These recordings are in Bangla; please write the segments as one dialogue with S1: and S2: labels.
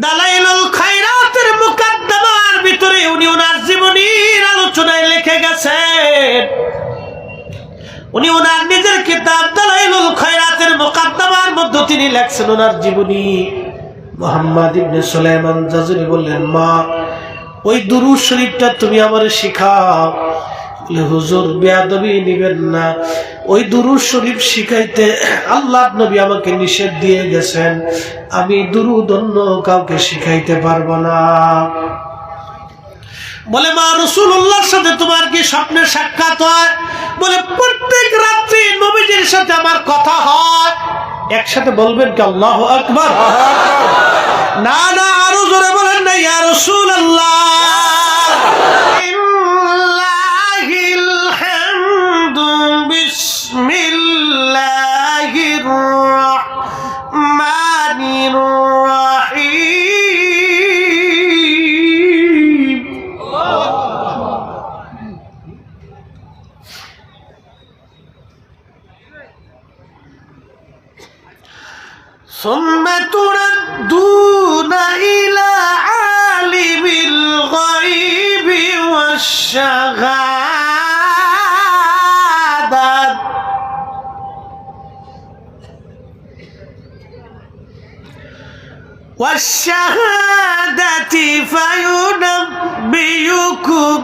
S1: দালাইলুল খায়রাতের মুকদ্দমার ভিতরে উনি ওনার জীবনীর আলোচনায় লিখে গেছেন, উনি ওনার নিজের কিতাব দালাইলুল খায়রাতের মুকদ্দমার মধ্যে তিনি লেখছেন ওনার জীবনী। মুহাম্মদ ইবনে সুলাইমান জাজুরি বললেন, মা ওই দুরূদ শরীফটা তুমি আমারে শিখাও। বলে, হুজুর বেয়াদবি নিবেন না, ওই দুরূদ শরীফ শিখাইতে আল্লাহ নবী আমাকে নিষেধ দিয়ে গেছেন, আমি দুরূদ অন্য কাউকে শিখাইতে পারবো না। বলে, মা রাসূলুল্লাহর সাথে তোমার কি স্বপ্নে সাক্ষাৎ হয়? বলে, প্রত্যেক রাত্রি নবীজির সাথে আমার কথা হয়। একসাথে বলবেন কি আল্লাহু আকবার? না না, আরো জোরে বলেন না, ইয়া রাসূলুল্লাহ। ইল্লাহিল হামদু বিসমিল্লাহির রাহমানির রাহিম। ثم تردون إلى عالم الغيب والشهادة فينبئكم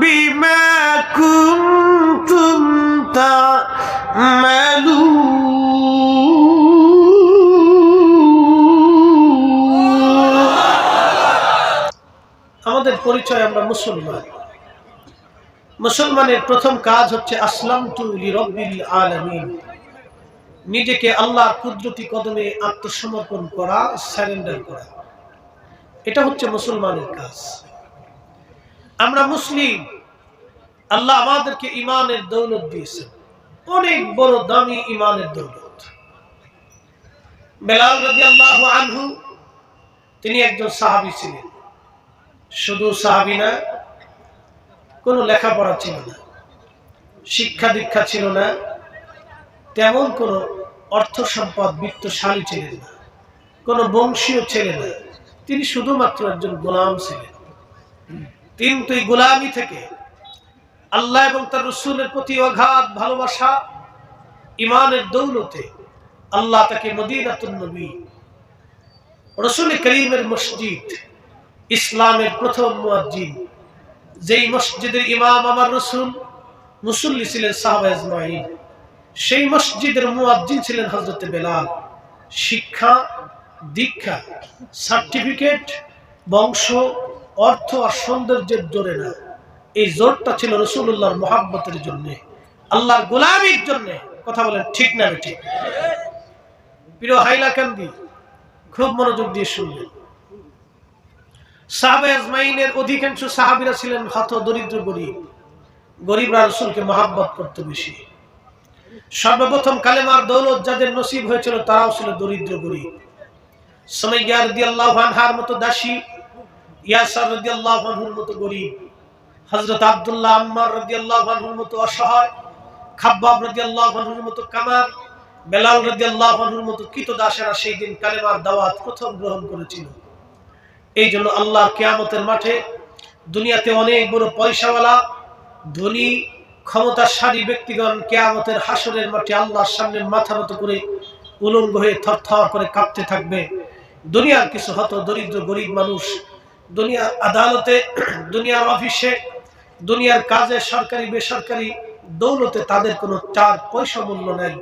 S1: بما كنتم تعملون। আমাদের পরিচয়, আমরা মুসলমান। মুসলমানের প্রথম কাজ হচ্ছে আসলামতু লিরাব্বিল আলামিন, নিজেকে আল্লাহর কুদরতি কদমে আত্মসমর্পণ করা, সারেন্ডার করা। এটা হচ্ছে মুসলমানের কাজ। আমরা মুসলিম, আল্লাহ আমাদেরকে ঈমানের দৌলত দিয়েছেন, অনেক বড় দামি ঈমানের দৌলত। বেলাল রাদিয়াল্লাহু আনহু তিনি একজন সাহাবী ছিলেন। শুধু সাহাবী না, কোনো লেখাপড়া ছিল না, শিক্ষা দীক্ষা ছিল না, তেমন কোনো অর্থ সম্পদ বিত্তশালী ছিলেন না, কোনো বংশীয় ছিলেন না। তিনি শুধুমাত্র একজন গোলাম ছিলেন। কিন্তু এই গোলামি থেকে আল্লাহ এবং তার রাসূলের প্রতি অগাধ ভালোবাসা, ঈমানের দৌলতে আল্লাহ তাকে মদিনাতুন নবী, রাসূল করিমের মসজিদ, ইসলামের প্রথম মুয়াজ্জিন, যেই মসজিদের ইমাম আমার রাসূল, মুসল্লি ছিলেন সাহাবা আজমাইন, সেই মসজিদের মুয়াজ্জিন ছিলেন হযরত বেলাল। শিক্ষা, দীক্ষা, সার্টিফিকেট, বংশ, অর্থ আর সৌন্দর্যের জোরে না, এই জোরটা ছিল রাসূলুল্লাহর মহব্বতের জন্য, আল্লাহর গোলামির জন্য। কথা বলেন ঠিক না ঠিক? প্রিয় হাইলাকান্দি, খুব মনোযোগ দিয়ে শুনবেন। সাহাবা আজমাইনের অধিকাংশ সাহাবীরা ছিলেন হত দরিদ্র, গরিব। গরিবরা রাসূলকে মহব্বত করতে বেশি। সর্বপ্রথম কালেমার দৌলত যাদের নসিব হয়েছিল তারাও ছিল দরিদ্র, গরিব। সুমাইয়া রাদিয়াল্লাহু আনহার মতো দাসী, ইয়াসার রাদিয়াল্লাহু আনহুর মতো গরিব, হযরত আব্দুল্লাহ আম্মার রাদিয়াল্লাহু আনহুর মতো অসহায়, খাব্বাব রাদিয়াল্লাহু আনহুর মতো কামার, বেলাল রাদিয়াল্লাহু আনহুর মতো কৃতদাসেরা সেই দিন কালেমার দাওয়াত প্রথম গ্রহণ করেছিল। এই জন্য আল্লাহর কিয়ামতের মাঠে দুনিয়াতে অনেক বড় পয়সাওয়ালা, ধনী, ক্ষমতাশালী ব্যক্তিগণ কিয়ামতের হাসরের মাঠে আল্লাহর সামনে মাথা নত করে উলঙ্গ হয়ে থরথর করে কাঁপতে থাকবে। দুনিয়ার কিছু হত দরিদ্র গরিব মানুষ দুনিয়ার আদালতে, দুনিয়ার অফিসে, দুনিয়ার কাজে, সরকারি বেসরকারি দৌলতে তাদের কোনো 4 পয়সা মূল্য নেই,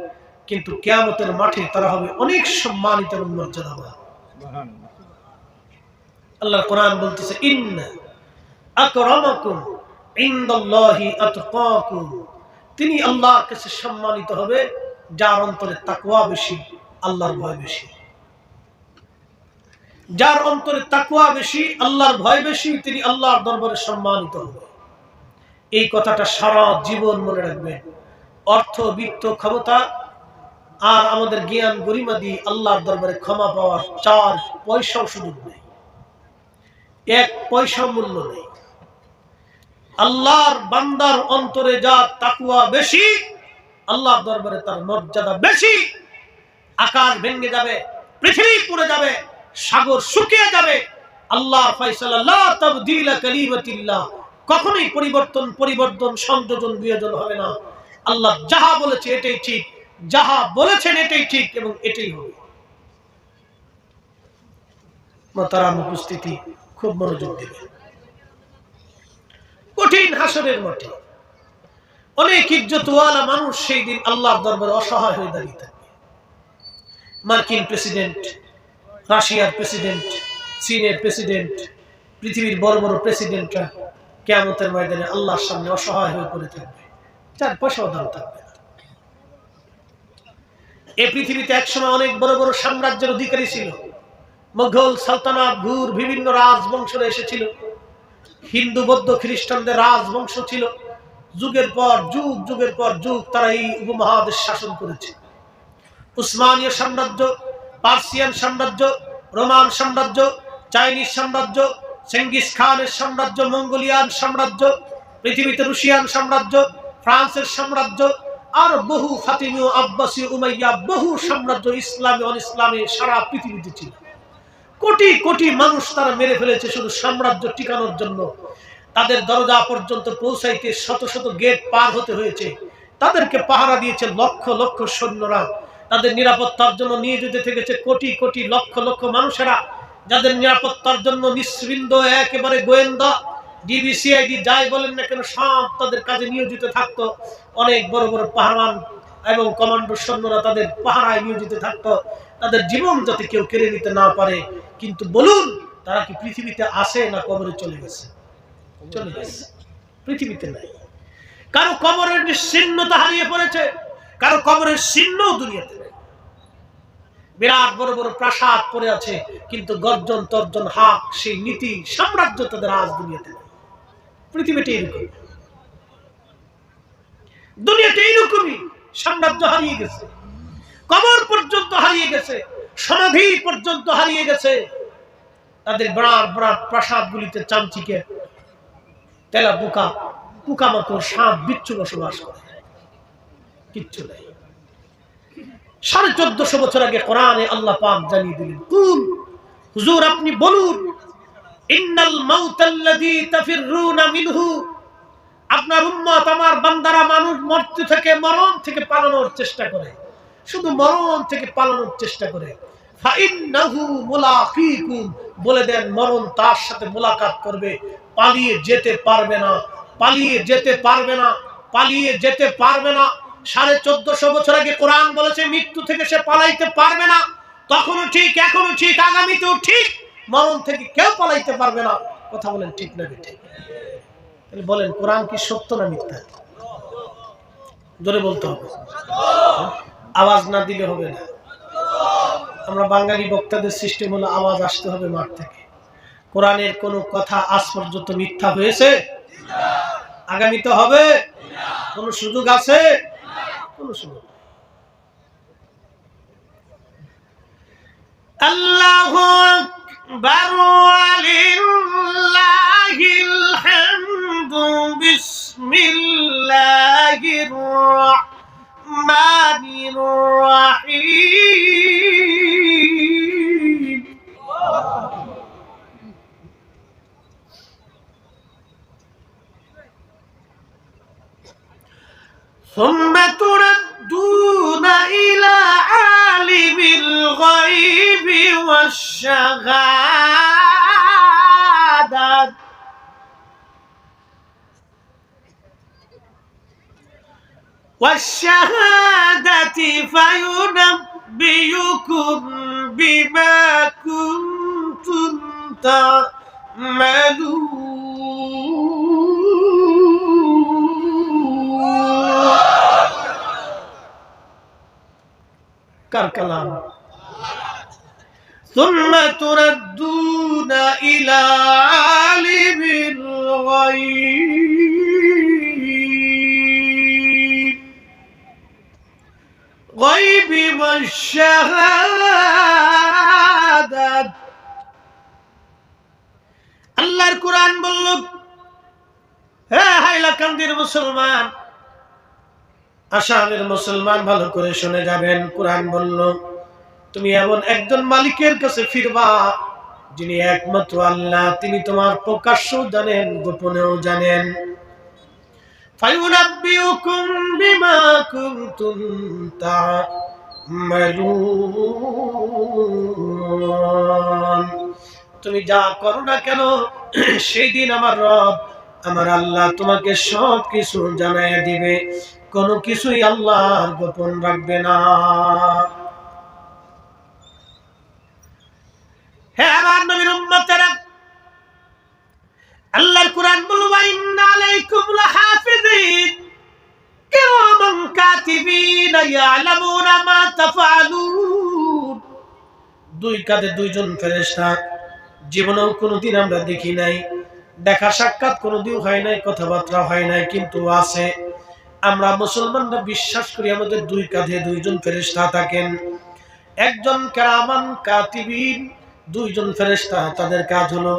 S1: কিন্তু কিয়ামতের মাঠে তারা হবে অনেক সম্মানিত এবং মর্যাদাবান। আল্লাহর কোরআন বলতেছে, ইন্না আকরামাকুম ইনদাল্লাহি আতকাকুম, তিনি আল্লাহর কাছে সম্মানিত হবে যার অন্তরে তাকওয়া বেশি, আল্লাহর ভয় বেশি। যার অন্তরে তাকওয়া বেশি, আল্লাহর ভয় বেশি, তিনি আল্লাহর দরবারে সম্মানিত হবে। এই কথাটা সারা জীবন মনে রাখবেন। অর্থ, বিত্ত, ক্ষমতা আর আমাদের জ্ঞান গরিমা দিয়ে আল্লাহর দরবারে ক্ষমা পাওয়ার 4 পয়সাও সুযোগ নেই, 1 পয়সা মূল্য নেই। আল্লাহর বান্দার অন্তরে যার তাকওয়া বেশি, আল্লাহর দরবারে তার মর্যাদা বেশি। আকাশ ভেঙে যাবে, পৃথিবী পুড়ে যাবে, সাগর শুকিয়ে যাবে। আল্লাহর ফয়সালা লা তাবদীলা কালিমাতিল্লাহ, কখনোই পরিবর্তন সংযোজন বিয়োজন হবে না। আল্লাহ যাহা বলেছে এটাই ঠিক, যাহা বলেছেন এটাই ঠিক এবং এটাই হবে। মোহতারাম উপস্থিতি, খুব মনোযোগ দিবেন। কঠিন হাসরের মাঠে অনেক ইজ্জতওয়ালা মানুষ সেই দিন আল্লাহর দরবারে অসহায় হয়ে দাঁড়িয়ে থাকবে। মার্কিন প্রেসিডেন্ট, রাশিয়ার প্রেসিডেন্ট, চীনের প্রেসিডেন্ট, পৃথিবীর বড় বড় প্রেসিডেন্টরা কিয়ামতের ময়দানে আল্লাহর সামনে অসহায় হয়ে পড়ে থাকবে, 4 পয়সাও দাম থাকবে না। এই পৃথিবীতে একসময় অনেক বড় বড় সাম্রাজ্যের অধিকারী ছিল। মুঘল সালতানাত, ঘুর বিভিন্ন রাজবংশরা এসেছিল। হিন্দু বৌদ্ধ খ্রিস্টানদের রাজবংশ ছিল। যুগের পর যুগ তারা এই উপমহাদেশ শাসন করেছে। উসমানীয় সাম্রাজ্য, পার্সিয়ান সাম্রাজ্য, রোমান সাম্রাজ্য, চাইনিজ সাম্রাজ্য, চেঙ্গিস খানের সাম্রাজ্য, মঙ্গোলিয়ান সাম্রাজ্য, পৃথিবীতে রুশিয়ান সাম্রাজ্য, ফ্রান্সের সাম্রাজ্য, আর বহু ফাতিমীয়, আব্বাসী, উমাইয়া, বহু সাম্রাজ্য ইসলামী অন ইসলামী সারা পৃথিবীতে ছিল। কোটি কোটি মানুষ তারা মেরে ফেলেছে শুধু সাম্রাজ্য টিকানোর জন্য। তাদের দরজা পর্যন্ত পৌঁছাইতে শত শত গেট পার হতে হয়েছে। তাদেরকে পাহারা দিয়েছে লক্ষ লক্ষ সৈন্যরা। তাদের নিরাপত্তার জন্য নিয়ে যেতে থেকেছে কোটি কোটি লক্ষ লক্ষ মানুষেরা, যাদের নিরাপত্তার জন্য নিঃশৃন্দ একেবারে গোয়েন্দা, ডিবিসিআইডি যাই বলেন না কেন, সব তাদের কাজে নিয়োজিত থাকতো। অনেক বড় বড় পাহারান এবং কমান্ডো সৈন্যরা তাদের পাহারায় নিয়োজিত থাকতো, তাদের জীবন যাতে কেউ কেড়ে নিতে না পারে। কিন্তু বলুন, তারা কি পৃথিবীতে আসে না কবরে চলে গেছে? চলে গেছে, পৃথিবীতে নাই। কারো কবরের চিহ্নতা হারিয়ে পড়েছে, কারো কবরের চিহ্ন দুনিয়াতে নেই। বিরাট বড় বড় প্রাসাদ পড়ে আছে, কিন্তু গর্জন তর্জন হাক সেই নীতি সাম্রাজ্য তাদের আজ দুনিয়াতে নেই। পৃথিবীতে এরকম, দুনিয়াতে এইরকমই সাম্রাজ্য হারিয়ে গেছে, কবর পর্যন্ত হারিয়ে গেছে, সমাধি পর্যন্ত হারিয়ে গেছে। তাদের বিরাট বিরাট প্রাসাদ গুলিতে চামচিকে, তেলা পোকা, পোকামাকড়, সাপ, বিচ্ছু বসবাস করে, কিচ্ছু নেই। 1450 বছর আগে কোরআনে আল্লাহ পাক জানিয়ে দিলেন, কুল হুজুর আপনি বলুন, ইন্নাল মাউতাল্লাযী তাফিররুনা মিনহু, আপনার উম্মত আমার বান্দারা মানুষ মৃত্যু থেকে, মরণ থেকে পালানোর চেষ্টা করে, শুধু মরণ থেকে পালানোর চেষ্টা করে। ফাইন্নাহু মুলাকীকুম, বলে দেন মরণ তার সাথে মোলাকাত করবে, পালিয়ে যেতে পারবে না, পালিয়ে যেতে পারবে না, পালিয়ে যেতে পারবে না। 1450 বছর আগে কোরআন বলেছে মৃত্যু থেকে সে পালাইতে পারবে না। তখনও ঠিক, এখনো ঠিক, আগামীতেও ঠিক, মরণ থেকে কেউ পালাইতে পারবে না। কথা বলেন ঠিক না ঠিক? তাহলে বলেন কোরআন কি সত্য না মিথ্যা? জোরে বলতে হবে, আওয়াজ না দিলে হবে না। আমরা বাঙালি বক্তাদের সিস্টেম হলো আওয়াজ আসতে হবে মাঠ থেকে। কোরআনের কোন কথা আজ পর্যন্ত মিথ্যা হয়েছে? আগামীতে হবে? কোন সুযোগ আছে? কোন সুযোগ। আল্লাহু আকবার ওয়ালিল্লাহিল হামদু, বিসমিল্লাহির রাহমানির রাহিম। ثم تردون إلى عالم الغيب والشهادة فينبئكم بما كنتم تعملون. কার কালাম? ثم تردون إلى عالم الغيب والشهادة. আল্লাহর কোরআন বলল, হে হাইলাকান্দির মুসলমান, আসামের মুসলমান ভালো করে শুনে যাবেন। কোরআন বলল তুমি এমন একজন মালিকের কাছে ফিরবা যিনি একমাত্র আল্লাহ, তিনি তোমার প্রকাশ্য জানেন, গোপনেও জানেন। ফায়ুনাব্বিউকুম বিমা কুনতুম তা'মালুন, তুমি যা করো না কেন সেই দিন আমার রব, আমার আল্লাহ তোমাকে সব কিছু জানাইয়া দিবে, কোনো কিছুই আল্লাহর গোপন রাখবে না। হে আমার নবীর উম্মতেরা, আল্লাহর কুরআন বলে ওয়া ইন্না আলাইকুম লাহাফিজিন কিরামান কাতিবিন ইয়ালামুনা মা তাফআলুন। দুই কাঁধে দুইজন ফেরেশতা, জীবনেও কোনোদিন আমরা দেখি নাই, দেখা সাক্ষাৎ কোনোদিন হয় নাই, কথাবার্তা হয় নাই, কিন্তু আছে। আমরা মুসলমানরা বিশ্বাস করি আমাদের দুই কাঁধে দুইজন ফেরেশতা থাকেন। একজন কিরামান কাতিবিন, দুইজন ফেরেশতা, তাদের কাজ হলো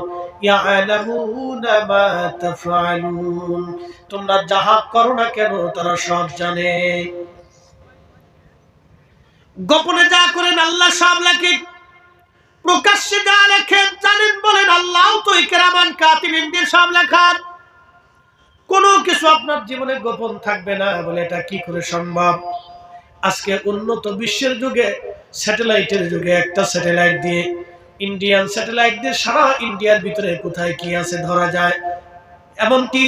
S1: ইয়ালামুনা মা তাফআলুন, তোমরা যাহা করো না কেন তারা সব জানে। গোপনে যা করেন আল্লাহ সব লেখে, প্রকাশ্যে যা লেখেন জানেন বলেন আল্লাহ, তো এই কিরামান কাতিবিনদের সব লেখার। কোনো কিছু আপনার জীবনে গোপন থাকবে না বলে এটা কি করে সম্ভব? আজকে উন্নত বিশ্বের যুগে, স্যাটেলাইটের যুগে, একটা স্যাটেলাইট দিয়ে, ইন্ডিয়ান স্যাটেলাইট দিয়ে সারা ইন্ডিয়ার ভিতরে কোথায় কি আছে ধরা যায়। এমনকি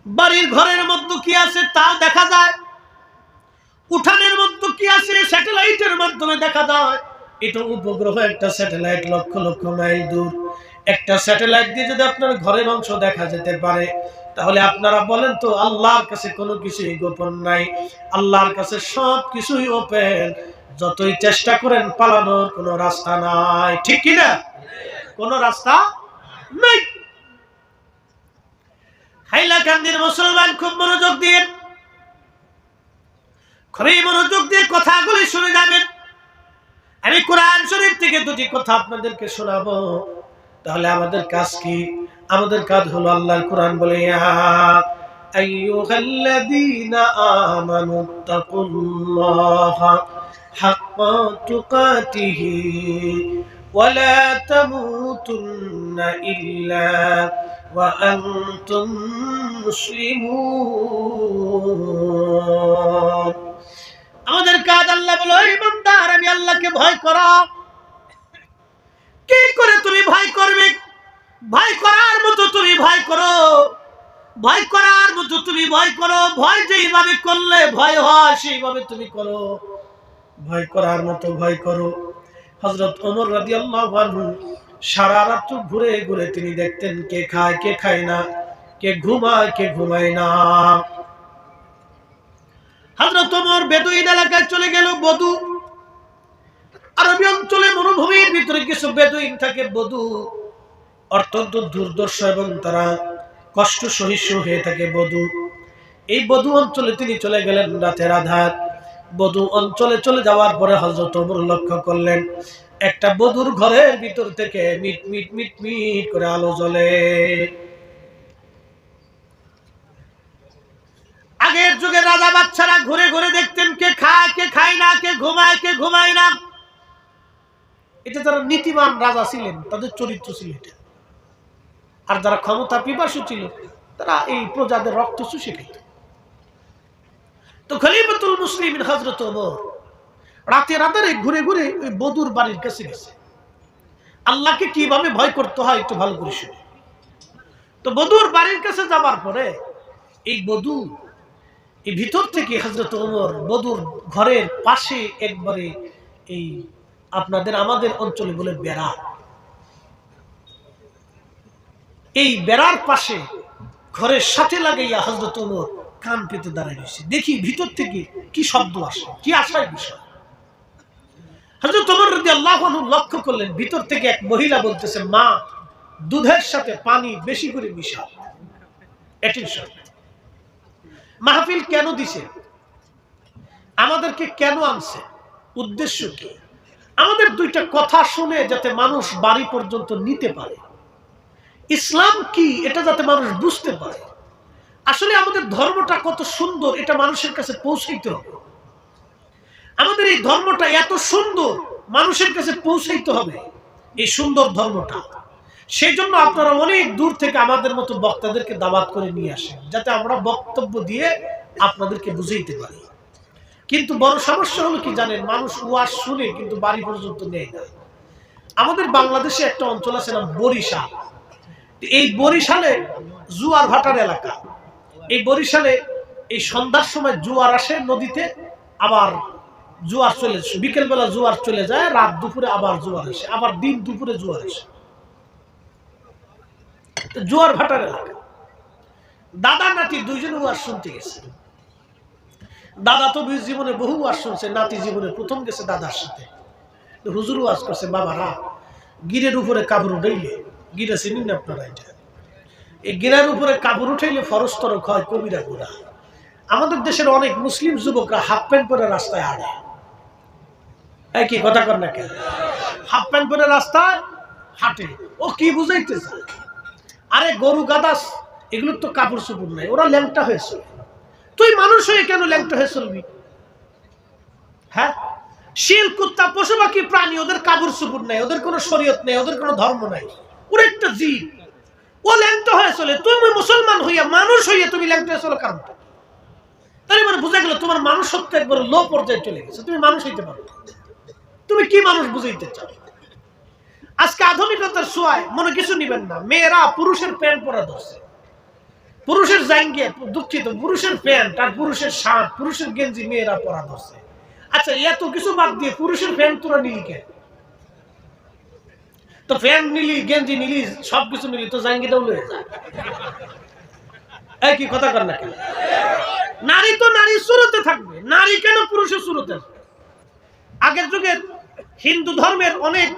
S1: বাড়ির ঘরের মধ্যে কি আছে তাও দেখা যায়, উঠানের মধ্যে কি আছে স্যাটেলাইটের মাধ্যমে দেখা যায়। এটা উপগ্রহ, একটা স্যাটেলাইট লক্ষ লক্ষ মাইল দূর। একটা স্যাটেলাইট দিয়ে যদি আপনার ঘরের অংশ দেখা যেতে পারে, তাহলে আপনারা বলেন তো আল্লাহর কাছে কোনো কিছুই গোপন নাই, আল্লাহর কাছে সব কিছুই ওপেন। যতই চেষ্টা করেন পালানোর কোনো রাস্তা নাই, ঠিক কিনা? কোনো রাস্তা নাই। হাইলাকান্দির মুসলমান খুব মনোযোগ দিয়ে, খুবই মনোযোগ দিয়ে কথাগুলি শুনে যাবেন। আমি কোরআন শরীফ থেকে দুটি কথা আপনাদেরকে শোনাবো। তাহলে আমাদের কাজ কি? আমাদের কাজ হলো আল্লাহর কোরআন বলে ইয়া আইয়ুহাল্লাযীনা আমানুত্তাকুল্লাহা হাক্কা তুকাতিহি ওয়া লা তামুতুন্না ইল্লা ওয়া আনতুম মুসলিমুন। আমাদের কাজ আল্লাহ বলে ইমানদার আমি আল্লাহকে ভয় করো। কি করে তুমি ভয় করবে? ভয় করার মতো তুমি ভয় করো, ভয় করার মতো তুমি ভয় করো। ভয় যেইভাবে করলে ভয় হয় সেইভাবে তুমি করো, ভয় করার মতো ভয় করো। হযরত ওমর রাদিয়াল্লাহু আনহু সারা রাত ঘুরে ঘুরে তিনি দেখতেন কে খায় কে খায় না, কে ঘুমায় কে ঘুমায় না। হযরত ওমর বেদুইন এলাকায় চলে গেল। বদু, আরবি অঞ্চলে মরুভূমির ভিতরে কিছু বেদুইন থাকে, বদু অত্যন্ত দুর্দর্শ এবং তারা কষ্ট সহিষ্ণু হয়ে থাকে বদু। এই বদু অঞ্চলে তিনি চলে গেলেন রাতের আধার। বদু অঞ্চলে চলে যাওয়ার পরে হযরত ওমর লক্ষ্য করলেন একটা বদুর ঘরের ভিতর থেকে মিট মিট মিট মিট করে আলো জ্বলে। আগের যুগে রাজা বাচ্চারা ঘুরে ঘুরে দেখতেন কে খায় কে খায় না, কে ঘুমায় কে ঘুমায় না। এটা যারা নীতিমান রাজা ছিলেন তাদের চরিত্র ছিল এটা। আর যারা ক্ষমতা পিপাসু ছিল তারা এই প্রজাদের রক্ত চুষে খেত। তো খলিফাতুল মুসলিমিন হযরত ওমর রাতের আধারে ঘুরে ঘুরে ওই বদুর বাড়ির কাছে গেছে। আল্লাহকে কিভাবে ভয় করতে হয় একটু ভালো করে শুনে। তো বদুর বাড়ির কাছে যাবার পরে এই বদু এই ভিতর থেকে হযরত ওমর বদুর ঘরের পাশে একবারে এই আপনাদের আমাদের অঞ্চলে বলে বেড়া, এই বেড়ার পাশে ঘরের সাথে লাগাইয়া হযরত ওমর কান পেতে দাঁড়ায় রয়েছে। দেখি ভিতর থেকে কি শব্দ আসে, কি আসার বিষয়। হযরত ওমর রাদিয়াল্লাহু আনহু লক্ষ্য করলেন ভিতর থেকে এক মহিলা বলতেছে, মা দুধের সাথে পানি বেশি করে মিশাও। অ্যাটেনশন, মাহফিল কেন দিছে, আমাদেরকে কেন আনছে, উদ্দেশ্য কি? আমাদের দুইটা কথা শুনে যাতে মানুষ বাড়ি পর্যন্ত নিতে পারে, ইসলাম কি এটা যাতে মানুষ বুঝতে পারে। আসলে আমাদের ধর্মটা কত সুন্দর এটা মানুষের কাছে পৌঁছাইতে হবে। আমাদের এই ধর্মটা এত সুন্দর, মানুষের কাছে পৌঁছাইতে হবে এই সুন্দর ধর্মটা। সেই জন্য আপনারা অনেক দূর থেকে আমাদের মতো বক্তাদেরকে দাওয়াত করে নিয়ে আসেন, যাতে আমরা বক্তব্য দিয়ে আপনাদেরকে বুঝাইতে পারি। কিন্তু বড় সমস্যা হলো কি জানেন, মানুষ ওয়াজ শুনে কিন্তু বাড়ি পর্যন্ত নেয় না। আমাদের বাংলাদেশে একটা অঞ্চল আছে নাম বরিশাল। এই বরিশালে জুয়ার ভাটার এলাকা। এই বরিশালে এই সন্ধ্যার সময় জোয়ার আসে নদীতে, আবার জোয়ার চলে, বিকেল বেলা জোয়ার চলে যায়, রাত দুপুরে আবার জোয়ার আসে, আবার দিন দুপুরে জোয়ার আসে। জোয়ার ভাটার এলাকা। দাদা নাতি দুইজনে ওয়াজ শুনতে গেছে। দাদা তো জীবনে বহু ওয়াজ শুনছে, নাতি জীবনে প্রথম গেছে দাদার সাথে। হুজুর ওয়াজ করছে, বাবারা গিরের উপরে কাপড় উঠাইলে, গিরে চিনি না আপনারা, এটা এই গিরার উপরে কাপড় উঠাইলে ফরস্তরক হয় কবিরা গুনাহ। আমাদের দেশের অনেক মুসলিম যুবকরা হাফ প্যান্ট পরে রাস্তায় হাঁটে। কি কথা কর না কেন? হাফ প্যান্ট পরে রাস্তায় হাঁটে, ও কি বুঝাইতে চায়? আরে গরু গাদাস এগুলোর তো কাপড় চোপড় নাই, ওরা ল্যাংটা হয়েছে। তুই মানুষ হয়ে কেন ল্যাংটা হয়ে চলবি? হ্যাঁ, শিল কুত্তা পশু পাখি প্রাণী, ওদের কাপড় চোপড় নাই, ওদের কোনো শরীয়ত নেই, ওদের কোনো ধর্ম নাই, ওর একটা জীব, ও ল্যাংটা হয়ে চলে। তুমি মুসলমান হইয়া, মানুষ হইয়া তুমি ল্যাংটা হয়ে চলো কারণ? তাই মানে বোঝা গেল তোমার মানুষত্ব একবার লো পর্যায়ে চলে গেছে, তুমি মানুষ হইতে পারো। তুমি কি মানুষ বুঝাইতে চাও? আজকে আধুনিকতার ছোঁয়ায় মনে কিছু নিবেন না, মেয়েরা পুরুষের প্যান্ট পরা ধরছে, পুরুষের জাঙ্গিয়া, দুঃখিত, পুরুষের প্যান্ট আর পুরুষের শার্ট, পুরুষের গেঞ্জি মেয়েরা পরা ধরছে। আচ্ছা, এত কিছু বাদ দিয়ে পুরুষের প্যান্ট তোরা নিলি কেন? তো প্যান্ট নিলি, গেঞ্জি নিলি, সবকিছু নিলি, তো জাঙ্গিটাও লয়ে যায়। এই কি কথা কর না কেন? নারী তো নারীর সুরতে থাকবে, নারী কেন পুরুষের সুরতে? আগের যুগের হিন্দু ধর্মের অনেক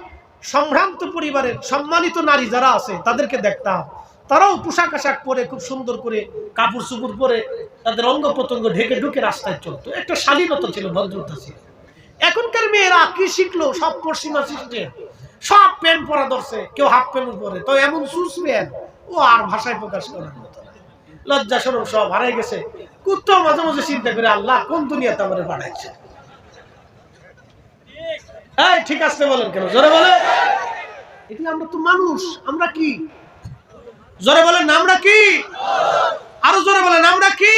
S1: সম্ভ্রান্ত পরিবারের সম্মানিত নারী যারা আছে তাদেরকে দেখতাম, তারাও পোশাক আশাক পরে খুব সুন্দর করে কাপড় চুপড় পরে তাদের অঙ্গ প্রত্যঙ্গ ঢেকে ঢুকে রাস্তায় চলতো, একটা শালীনতা ছিল, ভদ্রতা ছিল। এখনকার মেয়েরা কি শিখলো? সব পশ্চিমা শিখছে, সব প্যান্ট পরা ধরছে, কেউ হাফ প্যান্ট পরে, তো এমন সুস প্যান্ট, ও আর ভাষায় প্রকাশ করার মতো না। লজ্জা শরম সব হারাই গেছে। কুত্তাও মাঝে মাঝে চিন্তা করে, আল্লাহ কোন দুনিয়াতে আমাদের বানাইছে। ঠিক আছে বলেন কেন? জোরে বলে, আমরা তো মানুষ, আমরা কি? জোরে বলেন, আমরা কি? আরো জোরে বলেন, আমরা কি?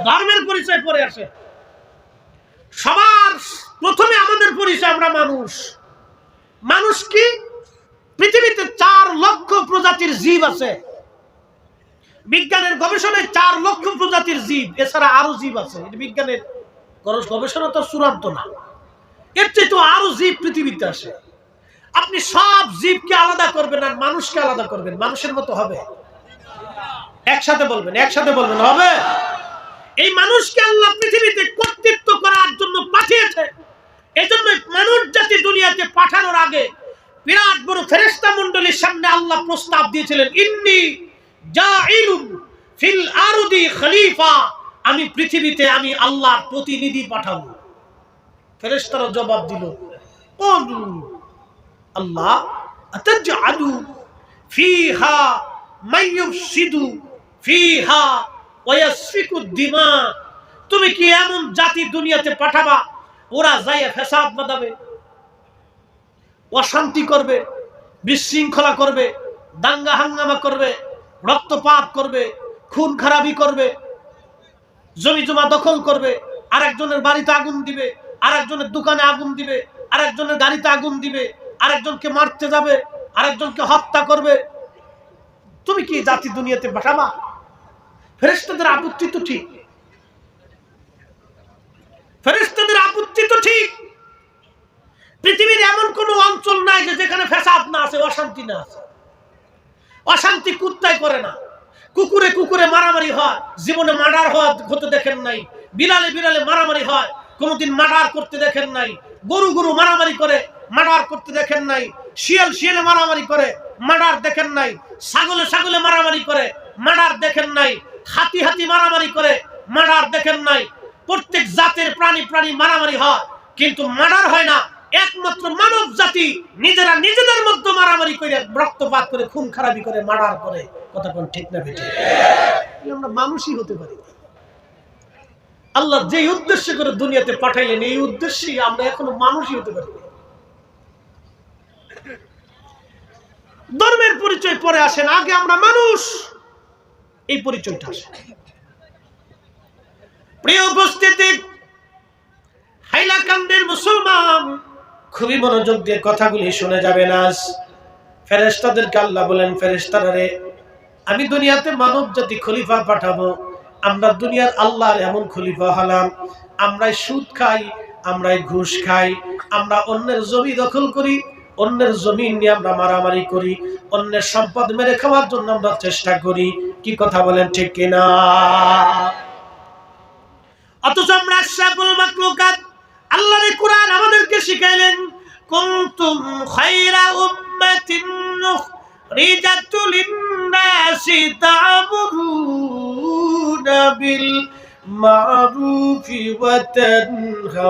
S1: ধর্মের পরিচয় পরে আসে। সবার প্রথমে আমাদের পরিচয়, আমরা মানুষ। মানুষ কি? পৃথিবীতে 4 লক্ষ প্রজাতির জীব আছে। বিজ্ঞানের গবেষণায় 4 লক্ষ প্রজাতির জীব, এছাড়া আরো জীব আছে। বিজ্ঞানের গবেষণা তো চূড়ান্ত না, এর চেয়ে তো আরো জীব পৃথিবীতে আসে। আপনি সব জীবকে আলাদা করবেন আর মানুষকে আলাদা করবেন, মানুষের মতো হবে? একসাথে বলবেন, একসাথে বলবেন, হবে? এই মানুষকে আল্লাহ পৃথিবীতে কর্তৃত্ব করার জন্য পাঠিয়েছে। এজন্য মানুষ জাতি দুনিয়াতে পাঠানোর আগে বিরাট বড় ফেরেশতা মণ্ডলীর সামনে আল্লাহ প্রস্তাব দিয়েছিলেন, ইন্নী জাইলুন ফিল আরদি খলিফা, আমি পৃথিবীতে আমি আল্লাহর প্রতিনিধি পাঠাবো। ফেরেশতারা জবাব দিল, আল্লাহ আতাজআলু ফিহা মাইয়ুফসিদু ফিহা ওয়া ইয়াসফিকু দিমা, তুমি কি এমন জাতি দুনিয়াতে পাঠাবা ওরা যায় ফ্যাসাদ বাঁধাবে, অশান্তি করবে, বিশৃঙ্খলা করবে, দাঙ্গা হাঙ্গামা করবে, রক্তপাত করবে, খুন খারাপি করবে, জমি জমা দখল করবে, আরেকজনের বাড়িতে আগুন দিবে, আরেকজনের দোকানে আগুন দিবে, আরেকজনের গাড়িতে আগুন দিবে, আরেকজনকে মারতে যাবে, আরেকজনকে হত্যা করবে, তুমি কি জাতি দুনিয়াতে পাঠাবা? ফেরেশতাদের আপত্তি তো ঠিক, ফেরেশতাদের আপত্তি তো ঠিক। পৃথিবীর এমন কোন অঞ্চল নাই যে যেখানে ফ্যাসাদ না আছে, অশান্তি না আছে। অশান্তি কুত্তাই করে না, কুকুরে কুকুরে মারামারি হয়, জীবনে মার্ডার হতে দেখেন নাই। বিড়ালে বিড়ালে মারামারি হয়, কোনোদিন মার্ডার করতে দেখেন নাই। গরু গরু মারামারি করে, মার্ডার করতে দেখেন নাই। শিয়াল শিয়ালে মারামারি করে, মার্ডার দেখেন নাই। ছাগলে ছাগলে মারামারি করে, মার্ডার দেখেন নাই। হাতি হাতি মারামারি করে, মার্ডার দেখেন নাই। প্রত্যেক জাতের প্রাণী প্রাণী মারামারি হয়, কিন্তু মার্ডার হয় না। একমাত্র মানব জাতি নিজেরা নিজেদের মধ্যে মারামারি করে, রক্তপাত করে, খুন খারাপি করে, মার্ডার করে। কথা কোন ঠিক না বেঠিক? আমরা মানুষই হতে পারি। আল্লাহ যেই উদ্দেশ্য করে দুনিয়াতে পাঠাইলেন এই উদ্দেশ্যে আমরা এখনো মানুষই হতে পারি। ধর্মের পরিচয় পরে আসেন, আগে আমরা মানুষ, এই পরিচয়টা আসে। প্রিয় উপস্থিতি, হাইলাকান্দির মুসলমান খুবই মনোযোগ দিয়ে কথাগুলি শুনে যাবেন। আজ ফেরেশতাদেরকে আল্লাহ বলেন, ফেরেশতারা রে, আমি দুনিয়াতে মানব জাতি খলিফা পাঠাবো। আমরা দুনিয়ার আল্লাহর এমন খলিফা হলাম, আমরাই সুদ খাই, আমরাই ঘুষ খাই, আমরা অন্যের জমি দখল করি, অন্যের জমি নিয়ে আমরা মারামারি করি, অন্যের সম্পদ মেরে খাওয়ার জন্য আমরা চেষ্টা করি। কি কথা বলেন, ঠিক কিনা? অথচ আমরা আশরাফুল মাখলুকাত, আল্লাহর কোরআন আমাদেরকে শিখাইলেন, কুনতুম খায়রা উম্মাতিন উখরিজাত লিন-নাসি তা'মুরুনা বিল মা'রুফি ওয়া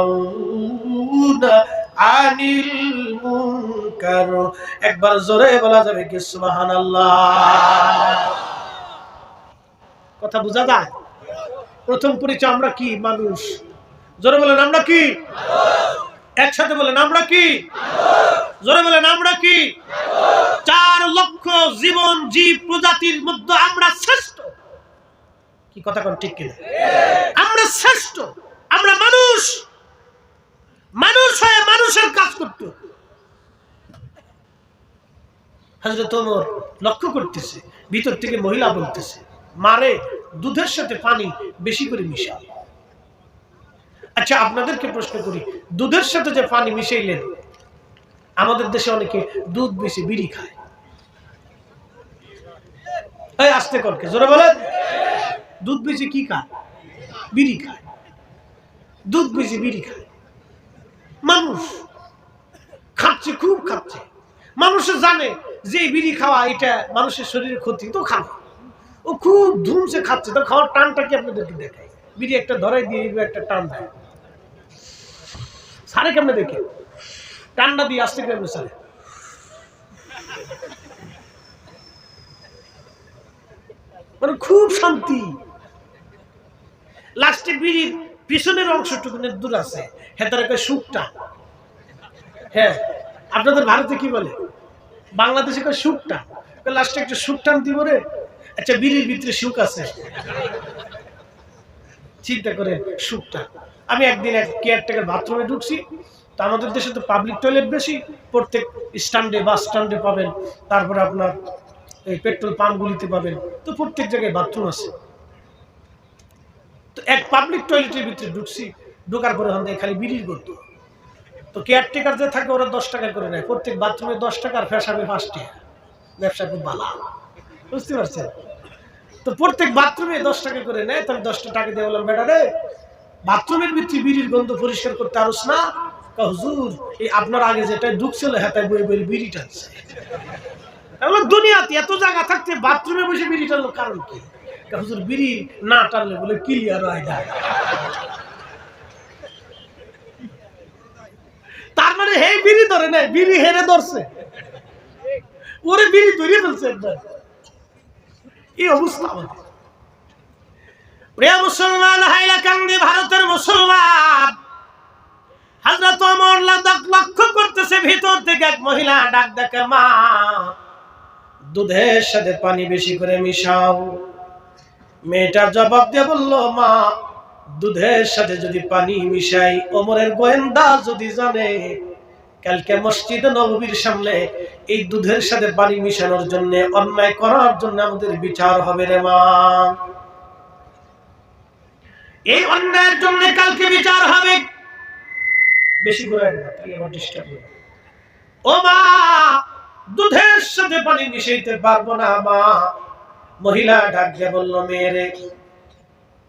S1: তানহাউনা আনিল মুনকার। একবার জোরে বলা যাবে কি সুবহানাল্লাহ? কথা বোঝা যায়? প্রথম পরিচয় আমরা কি? মানুষ। জোরে বলেন আমরা কি? একসাথে বলেন আমরা কি? জোরে বলেন আমরা কি? 4 লক্ষ জীবন জীব প্রজাতির মধ্যে আমরা শ্রেষ্ঠ। কি কথা কোন ঠিক কিনা? আমরা শ্রেষ্ঠ, আমরা মানুষ। মানুষ হয়ে মানুষের কাজ করতে। হযরত ওমর লক্ষ্য করতেছে, ভিতর থেকে মহিলা বলতেছে, মারে দুধের সাথে পানি বেশি করে মিশাও। আচ্ছা, আপনাদেরকে প্রশ্ন করি, দুধের সাথে যে পানি মিশাইলেন, আমাদের দেশে অনেকে দুধ বেশি বিড়ি খায়। এই আস্তে করকে জোরে বলেন, দুধ বেশি কি খায়? বিড়ি খায়। দুধ বেশি বিড়ি খায়। মানুষ খাচ্ছে, খুব খাচ্ছে। মানুষে জানে যে বিড়ি খাওয়া এটা মানুষের শরীরে ক্ষতি, তো খাবে। ও খুব ধুমসে খাচ্ছে, তো খাওয়ার টানটা কি আপনাদেরকে দেখায়? বিড়ি একটা ধরাই দিয়ে একটা টান দেয়, সারে কেমনে দেখে? টান্ডা দিয়ে আসতে কেমনে সারে? মানে খুব শান্তি। লাস্টে বিড়ির পিছনের অংশটুকু দূর আছে, হেতার একটা সুখটা। হ্যাঁ, আপনাদের ভারতে কি বলে? বাংলাদেশে সুখটা। লাস্টে একটা সুখ টান দিব রে। আচ্ছা, বিড়ির ভিতরে সুখ আছে, চিন্তা করেন সুখটা। আমি একদিন এক কেয়ারটেকার বাথরুমে ঢুকছি, তো আমাদের দেশে তো পাবলিক টয়লেট বেশি, প্রত্যেক স্ট্যান্ডে, বাস স্ট্যান্ডে পাবেন, তারপরে আপনার এই পেট্রোল পাম্পগুলিতে পাবেন, তো প্রত্যেক জায়গায় বাথরুম আছে। তো এক পাবলিক টয়লেটের ভিতরে ঢুকছি, ঢোকার পরে ওখান থেকে খালি বিড়ির গন্ধ। তো কেয়ারটেকার যে থাকে ওরা 10 টাকা করে নেয়, প্রত্যেক বাথরুমে 10 টাকা, আর পেশাবে 5 টাকা। ব্যবসা খুব ভালো, বুঝতে পারছেন? তো প্রত্যেক বাথরুমে 10 টাকা করে নেয়। তো আমি 10 টাকা দিয়ে বললাম, বেটা রে, বাথরুমের ভিতরে বিড়ির গন্ধ পরিষ্কার করতে আরস না? হুজুর, এই আপনার আগে যেটা ঢুকছিল হেতায় বই বই বিড়ি টানছে। দুনিয়াতে এত জায়গা থাকতে বাথরুমে বসে বিড়ি টানলো কারণ কি? হুজুর, বিড়ি না টানলে বলে ক্লিয়ার হয় না। তার মানে হে বিড়ি ধরে নাই, বিড়ি হেরে ধরছে, ওরে বিড়ি ধরে ফেলছে একবার। এই অবস্থা আমাদের। প্রিয় মুসলমান, হাইলাকান্দি ভারতের মুসলমান, হযরত ওমর লক্ষ্য করতেছে, ভিতর থেকে এক মহিলা ডাক ডাকে, মা দুধের সাথে পানি বেশি করে মিশাও। মেয়েটার জবাব দিয়ে বলল, মা দুধের সাথে যদি পানি মিশাই, ওমরের গোয়েন্দা যদি জানে, কালকে মসজিদে নববীর সামনে এই দুধের সাথে পানি মিশানোর জন্য, অন্যায় করার জন্য আমাদের বিচার হবে রে মা। এই অন্যায়ের জন্য কালকে বিচার হবে। বেশি করে ও মা, দুধের সাথে পানি মিশাইতে পারবো না মা। মহিলা ডাক দিয়ে বলল, মেয়েরে,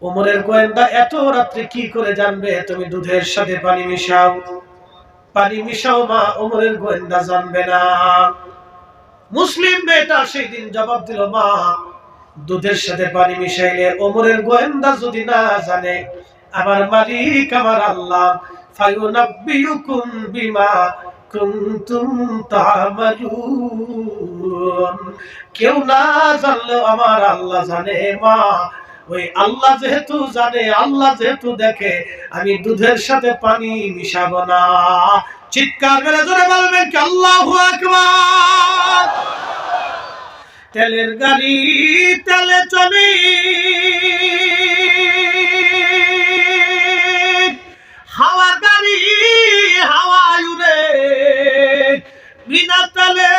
S1: ওমরের গোয়েন্দা এত রাত্রে কি করে জানবে তুমি দুধের সাথে পানি মিশাও? পানি মিশাও মা, ওমরের গোয়েন্দা জানবে না। মুসলিম মেয়েটা সেই দিন জবাব দিল, মা দুধের সাথে পানি মিশাইলে ওমরের গোয়েন্দা যদি না জানে, আমার মালিক আমার আল্লাহ ফায়ুনাব্বিউকুম বিমা কুনতুম তা'মালুন, কেউ না জানলেও আমার আল্লাহ জানে মা, ওই আল্লাহ যেহেতু জানে, আল্লাহ যেহেতু দেখে, আমি দুধের সাথে পানি মিশাবো না। চিৎকার করে জোরে বলবেন কি আল্লাহু আকবার। তেলের গাড়ি তেলে চলে, হাওয়ার গাড়ি হাওয়ায় উড়ে, বিনা তেলে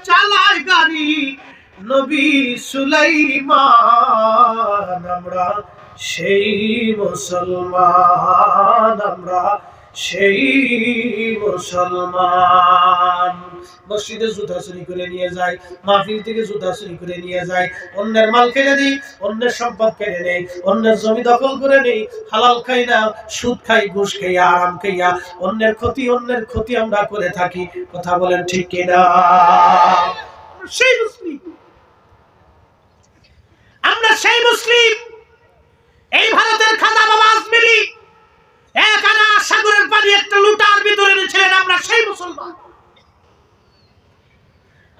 S1: চালায় গাড়ি নবী সুলাইমান। আমরা সেই মুসলমান, আমরা সেই মুসলমান। মসজিদে জুতা চুরি করে নিয়ে যায়, মাহফিল থেকে জুতা চুরি করে নিয়ে যায়, অন্যের মাল কেড়ে নেই, অন্যের সম্পদ কেড়ে নেই, অন্যের জমি দখল করে নেই, হালাল খাই না, সুদ খাই, ঘুষ খাইয়া, আরাম খাইয়া অন্যের ক্ষতি আমরা করে থাকি। কথা বলেন ঠিক কিনা? সেই মুসলিম, আমরা সেই মুসলিম। এই ভারতের খাজা বাবা আজমিরি এক আনা সাগরের পানি একটা লুটার ভিতরে এনেছিলেন। আমরা সেই মুসলমান,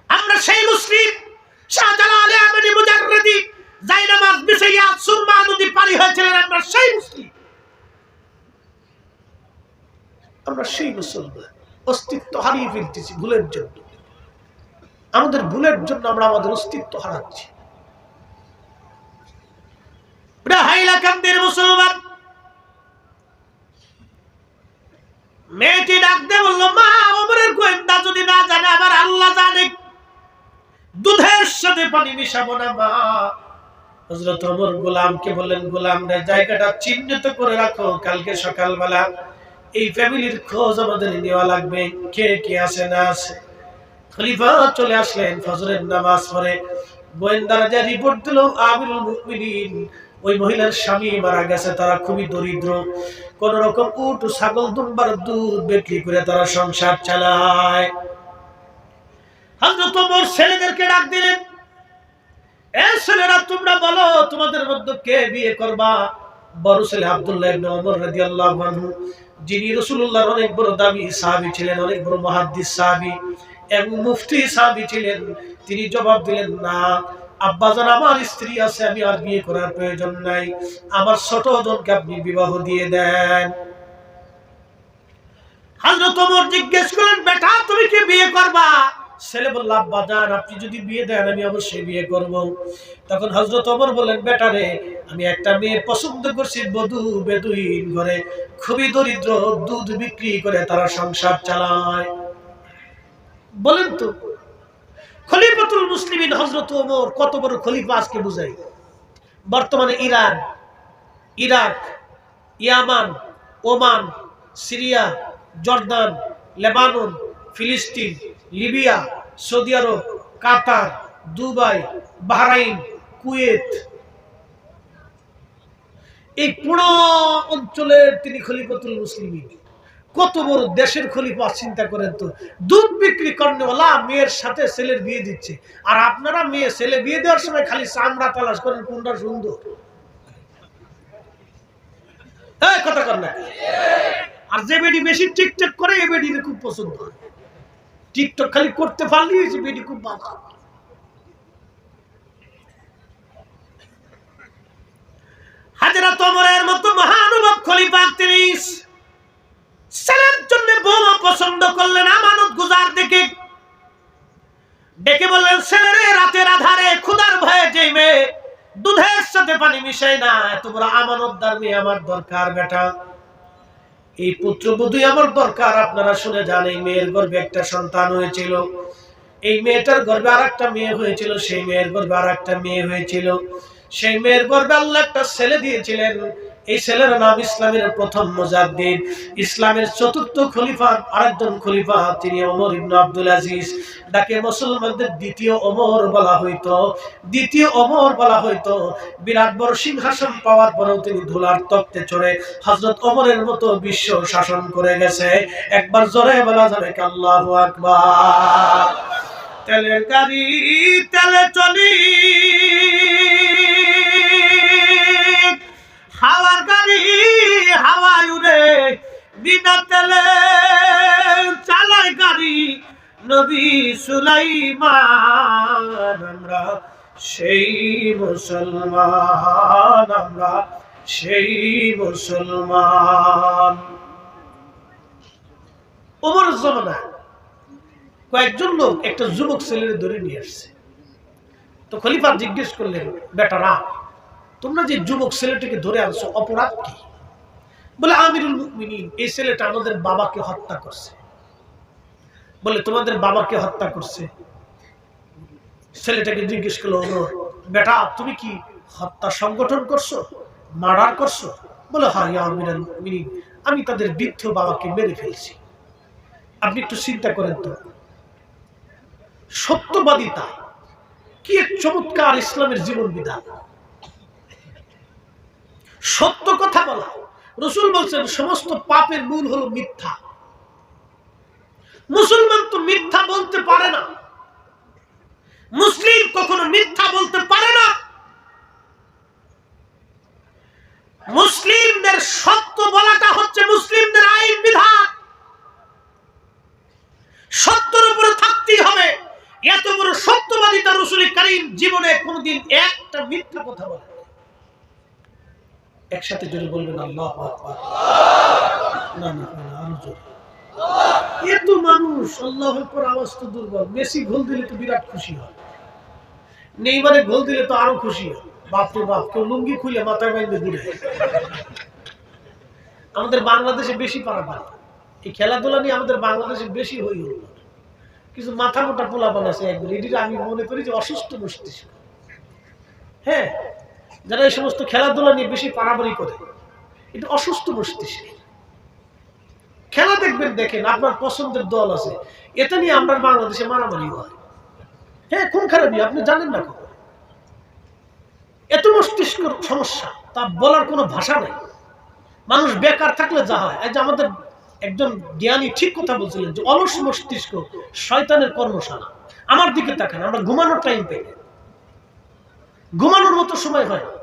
S1: আমরা সেই মুসলিম। শাহজালাল আহমেদী মুজাররদি জায়নামাজ বিছাইয়া সুরমা নদী পারি হয়েছিলেন। আমরা সেই মুসলিম, আমরা সেই মুসলমান। অস্তিত্ব হারিয়ে ফেলতেছি ভুলের জন্য। আমাদের ভুলের জন্য আমরা আমাদের অস্তিত্ব হারাচ্ছি। হাইলাকান্দির মুসলমান মেয়েটি ডাক দিয়ে বলল, মা, ওমরের গোয়েন্দা যদি না জানে, আমার আল্লাহ জানে, দুধের সাথে পানি মিশাবো না মা। হযরত ওমর গোলামকে বললেন, গোলাম রে, জায়গাটা চিহ্নিত করে রাখো, কালকে সকালবেলা এই ফ্যামিলির খোঁজ আমাদের নেওয়া লাগবে, কে কে আছে না আছে। খলিফা চলে আসলেন, ফজরের নামাজ পড়ে গোয়েন্দারা যে রিপোর্ট দিল, আমিরুল মুমিনিন ওই মহিলার স্বামী মারা গেছে, তারা খুবই দরিদ্র, কোন রকম উট ছাগল দুম্বার দুধ বিক্রি করে তারা সংসার চালায়। হযরত ওমর ছেলেদেরকে ডাক দিলেন, এ ছেলেরা, তোমরা বলো তোমাদের মধ্যে কে বিয়ে করবা। বড় ছেলে আব্দুল্লাহ ইবনে ওমর রাদিয়াল্লাহু আনহু, যিনি রাসূলুল্লাহর অনেক বড় দামি সাহাবী ছিলেন, অনেক বড় মুহাদ্দিস সাহাবী এবং মুফতি সাহাবী ছিলেন, তিনি জবাব দিলেন, না আব্বাজান, আমার স্ত্রী আছে, আমি আর বিয়ে করার প্রয়োজন নাই, আমার ছোট বোনকে আপনি বিবাহ দিয়ে দেন। হযরত ওমর জিজ্ঞেস করলেন, বেটা তুমি কি বিয়ে করবা? ছেলে বলল, আব্বাজান আপনি যদি বিয়ে দেন আমি অবশ্যই বিয়ে করব। তখন হযরত ওমর বললেন, বেটা রে, আমি একটা মেয়ে পছন্দ করছি, বেদুইন ঘরে, খুবই দরিদ্র, দুধ বিক্রি করে তারা সংসার চালায়। বলেন তো, খলিফাতুল মুসলিমিন হযরত ওমর কত বড় খলিফা আজকে বুঝাই। বর্তমানে ইরান, ইরাক, ইয়ামান, ওমান, সিরিয়া, জর্দান, লেবানন, ফিলিস্তিন, লিবিয়া, সৌদি আরব, কাতার, দুবাই, বাহরাইন, কুয়েত, এই পুরো অঞ্চলের তিনি খলিফাতুল মুসলিমিন। কত বড় দেশের খলিফা, চিন্তা করেন তো। দুধ বিক্রি করনেওয়ালা মেয়ের সাথে ছেলের বিয়ে দিচ্ছে, আর আপনারা মেয়ে ছেলে বিয়ে দেওয়ার সময় খালি চামড়া তালাশ করেন কোনটা সুন্দর। কথা কর না। আর যে বেডি বেশি টিকটক করে, এই বেডির খুব পছন্দ। টিকটক খালি করতে পারলেই হয়েছে, বেডি খুব ভালো। হযরত ওমরের মতো মহানুভব খলিফা তিনি ছেলের জন্য বউ পছন্দ করলেন, আমানত গুজার দেখে ডেকে বললেন, ছেলেরে, রাতের আধারে ক্ষুধার ভয়ে যে মেয়ে দুধের সাথে পানি মিশায় না, এত বড় আমানতদার মেয়ে আমার দরকার বেটা। এই পুত্রবধূ আমার দরকার। আপনারা শুনে যান, এই মেয়ের গর্ভে একটা সন্তান হয়েছিল, এই মেয়েটার গর্ভে আর একটা মেয়ে হয়েছিল, সেই মেয়ের গর্ভে আর একটা মেয়ে হয়েছিল, সেই মেয়ের গর্ভে আল্লাহ একটা ছেলে দিয়েছিলেন। এই ছেলের নাম ইসলামের প্রথম মুজাদ্দিদ, ইসলামের চতুর্থ খলিফা, আরেকজন খলিফা তিনি ওমর ইবনে আব্দুল আজিজ। যাকে মুসলমানদের দ্বিতীয় ওমর বলা হইতো, দ্বিতীয় ওমর বলা হইতো। বিরাট বড় সিংহাসন পাওয়ার পরেও তিনি ধুলার তখ্তে চড়ে হযরত ওমরের মতো বিশ্ব শাসন করে গেছে। একবার জোরে বলা যাবে কি আল্লাহু আকবার। তেলের গাড়ি তেলে চলি, হাওয়ার গাড়ি হাওয়ায় উড়ে, বিনা তেলে চালায় গাড়ি নবী সুলাইমান। আমরা সেই মুসলমান, আমরা সেই মুসলমান। ওমর জামানায় কয়েকজন লোক একটা যুবক ছেলের ধরে নিয়ে আসছে। তো খলিফা জিজ্ঞেস করলেন, বেটারা তোমরা যে যুবক ছেলেটিকে ধরে আনছো অপরাধ কি? বলে, আমিরুল মুমিনিন, এই ছেলেটা আমাদের বাবাকে হত্যা করছে। বলে, তোমাদের বাবাকে হত্যা করছে? ছেলেটাকে জিজ্ঞেস করলো, বেটা তুমি কি হত্যা সংগঠন করছো, মার্ডার করছো? বলে, হ্যাঁ ইয়া আমিরুল মুমিনিন, আমি তাদের বৃদ্ধ বাবাকে মেরে ফেলছি। আপনি একটু চিন্তা করেন তো, সত্যবাদিতা কি এক চমৎকার ইসলামের জীবন বিধান। সত্য কথা বলা। রাসূল বলছেন সমস্ত পাপের মূল হলো মিথ্যা। মুসলমান তো মিথ্যা বলতে পারে না, মুসলিম কখনো মিথ্যা বলতে পারে না। মুসলিমদের সত্য বলাটা হচ্ছে মুসলিমদের আইন বিধান। সত্যের উপরে থাকতেই হবে। এত বড় সত্যবাদিতা রাসূল কারীম জীবনে কোনদিন একটা মিথ্যা কথা বলে। একসাথে জোরে বলবেন আল্লাহু আকবার। না না আরো জোরে। এত মানুষ আল্লাহু আকবার আওয়াজ তো দুর্বল। মেসি গোল দিলে তো বিরাট খুশি হয়, নেইমারে গোল দিলে তো আরো খুশি হয়। বাপরে বাপ, কেউ লুঙ্গি খুলে মাথায় বাঁধবে ঘুরে। আমাদের বাংলাদেশে বেশি পারাপার, এই খেলাধুলা নিয়ে আমাদের বাংলাদেশে বেশি হই হল। কিছু মাথা মোটা পোলাপান আছে একবার, এটি আমি মনে করি যে অসুস্থ মস্তিষ্ক। হ্যাঁ, যারা এই সমস্ত খেলাধুলা নিয়ে বেশি পারাপারি করে, এটা অসুস্থ মস্তিষ্ক। খেলা দেখবেন, দেখেন আপনার পছন্দের দল আছে, এটা নিয়ে আমরা বাংলাদেশে মারামারি হয়। হ্যাঁ, কোন খারাপি আপনি জানেন না। এত মস্তিষ্ক সমস্যা, তা বলার কোনো ভাষা নাই। মানুষ বেকার থাকলে যা হয়, এই যে আমাদের একজন জ্ঞানী ঠিক কথা বলছিলেন যে অলস মস্তিষ্ক শয়তানের কর্মশালা। আমার দিকে তাকান, আমরা ঘুমানোর টাইম পাই না, ঘুমানোর মতো সময় হয় না।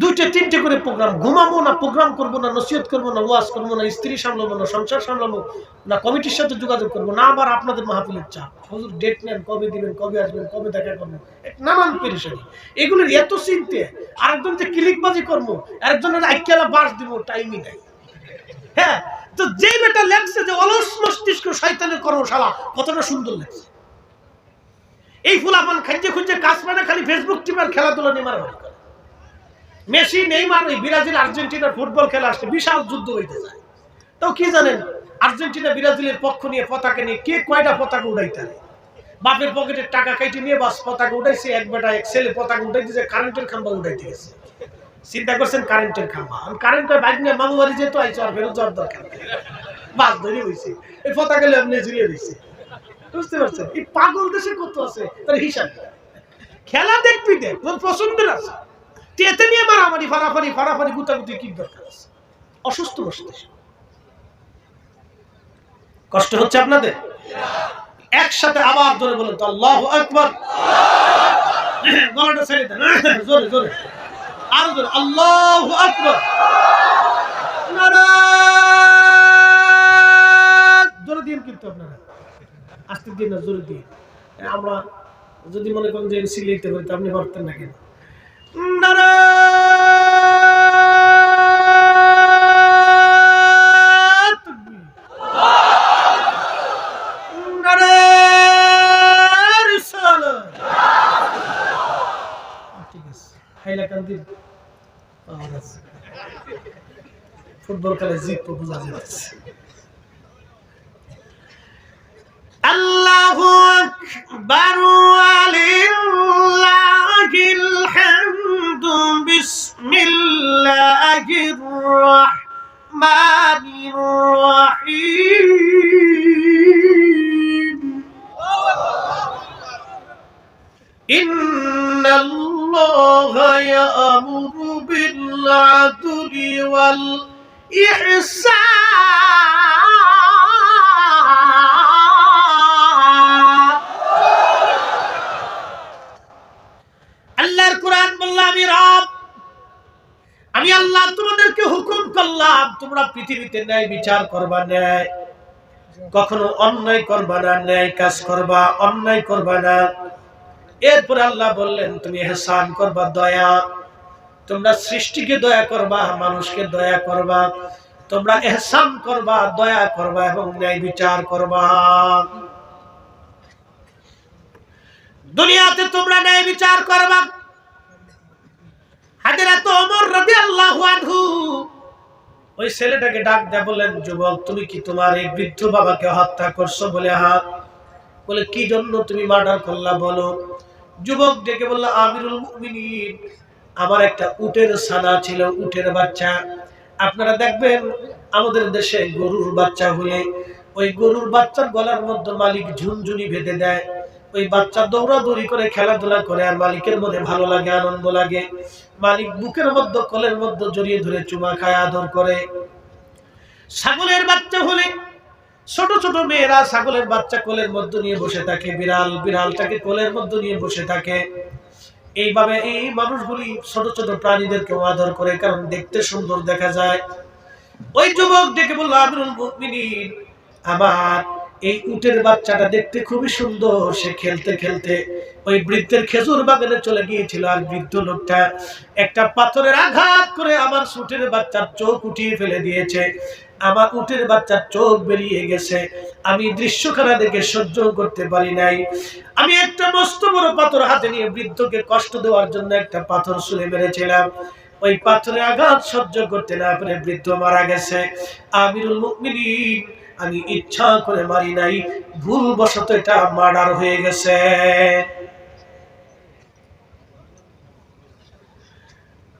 S1: দুইটা তিনটে করে প্রোগ্রাম, ঘুমাবো না, প্রোগ্রাম করবো না, নসিহত করবো না, ওয়াজ করবো না, স্ত্রী সামলাবো না, সংসার সামলাবো না, কমিটির সাথে যোগাযোগ করবো না, আবার আপনাদের মাহফিলের চাপ, হুজুর ডেট নেন, কবে দিবেন, কবে আসবেন, কবে দেখা করবেন, নানান পেরেশানি। এগুলোর এত চিন্তে, আরেকজন যে ক্লিকবাজি করবো, আরেকজনের আইকেলা বাস দিব, টাইমই নাই। হ্যাঁ, তো যে বেটা লেখছে যে অলস মস্তিষ্ক শয়তানের কর্মশালা, কতটা সুন্দর লেখছে। এই ফুলাপান খাইতে খুঁজে কাজ পায় না, খালি ফেসবুক টিপার খেলাধুলা নিয়ে মারামারি করে। মেসি নেইমার ওই ব্রাজিল আর্জেন্টিনার ফুটবল খেলা আসছে, বিশাল যুদ্ধ হইতে যায়। তো কি জানেন, আর্জেন্টিনা ব্রাজিলের পক্ষ নিয়ে পতাকা নিয়ে কে কয়টা পতাকা উড়াইতে পারে। বাপের পকেটের টাকা কেটে নিয়ে বাস পতাকা উঠাইছে, এক বেটা এক ছেলে পতাকা উঠাইতে যে কারেন্টের খাম্বা উঠাইতে গেছে। চিন্তা করছেন, কারেন্টের খাম্বা, কারেন্ট বাইক নিয়ে মামু বাড়ি যেত, আইসো আর ফেরত যাওয়ার দরকার নেই, বাস ধরে হয়েছে, এই পতাকা এমনি ঝুলিয়ে দিচ্ছে। বুঝতে পারছেন, এই পাগল দেশে কত আছে তার হিসাব। খেলা দেখবি দেখ, পছন্দের আছে, এতে নিয়ে মারামারি ফারাফারি ফারাফারি গুতাগুতি কি দরকার আছে? অসুস্থ মস্তিষ্ক। কষ্ট হচ্ছে আপনাদের? একসাথে আবার জোরে বলেন তো আল্লাহু আকবার। গলাটা ছেড়ে দেন, জোরে জোরে, আরো জোরে, আল্লাহু আকবার। জোরে দিন, কিন্তু আপনারা আস্তে দিন না, জোরে দিন। আমরা যদি মনে করেন যে সিলাইতে পারি, আপনি পারতেন না কেন? ফুটবল খেলায় জিতবো বোঝা যাচ্ছে। আল্লাহু আকবার ওয়ালিল্লাহিল হামদু বিসমিল্লাহির রাহমানির রাহিম। ইন্নাল্লাহা ইয়া'মুরু বিল আদলি ওয়াল ইহসান। আল্লাহর কোরআন বললাম, আমি আল্লাহ তোমাদেরকে হুকুম করলাম তোমরা পৃথিবীতে ন্যায় বিচার করবা, ন্যায়, কখনো অন্যায় করবা না, ন্যায় কাজ করবা, অন্যায় করবা না। এরপরে আল্লাহ বললেন তুমি ইহসান করবা, দয়া, তোমরা সৃষ্টিকে দয়া করবা, মানুষকে দয়া করবা, তোমরা ইহসান করবা, দয়া করবা এবং ন্যায় বিচার করবা। দুনিয়াতে তোমরা ন্যায় বিচার করবা। হযরত ওমর রাদিয়াল্লাহু আনহু ওই ছেলেটাকে ডাক দিয়ে বললেন, যুবক তুমি কি তোমার এই বৃদ্ধ বাবাকে হত্যা করছো? বলে হ্যাঁ। বলে কি জন্য তুমি মার্ডার করলা বলো। যুবক ডেকে বলল, আমিরুল মুমিনিন, আমার একটা উটের ছানা ছিল, উটের বাচ্চা। আপনারা দেখবেন আমাদের দেশে গরুর বাচ্চা হলে ওই গরুর বাচ্চার গলার মধ্যে মালিক ঝুনঝুনি বেঁধে দেয়, ওই বাচ্চা দৌড়াদৌড়ি করে খেলাধুলা করে, আর মালিকের মনে ভালো লাগে, আনন্দ লাগে। মালিক বুকের মধ্যে কোলের মধ্যে জড়িয়ে ধরে চুমা খায়, আদর করে। ছাগলের বাচ্চা হলে ছোট ছোট মেয়েরা ছাগলের বাচ্চা কোলের মধ্যে নিয়ে বসে থাকে, বিড়ালটাকে কোলের মধ্যে নিয়ে বসে থাকে। এইভাবে এই মানুষগুলি ছোট ছোট প্রাণীদেরকে আদর করে, কারণ দেখতে সুন্দর দেখা যায়। ওই যুবক ডেকে বলল, আমিরুল মুমিনিন, আমার এই উটের বাচ্চাটা দেখতে খুবই সুন্দর। সে খেলতে খেলতে ওই বৃদ্ধের খেজুর বাগানে চলে গিয়েছিল, আর বৃদ্ধ লোকটা একটা পাথরের আঘাত করে আমার উটের বাচ্চার চোখ উঠিয়ে ফেলে দিয়েছে। আমার উটের বাচ্চার চোখ বেরিয়ে গেছে। আমি দৃশ্যখানা দেখে সহ্য করতে পারি নাই। আমি একটা মস্ত বড় পাথর হাতে নিয়ে বৃদ্ধকে কষ্ট দেওয়ার জন্য একটা পাথর ছুঁড়ে মেরেছিলাম। ওই পাথরের আঘাত সহ্য করতে না পেরে বৃদ্ধ মারা গেছে। আমিরুল মুমিনিন, আমি ইচ্ছা করে মারি নাই, ভুলবশত এটা মার্ডার হয়ে গেছে।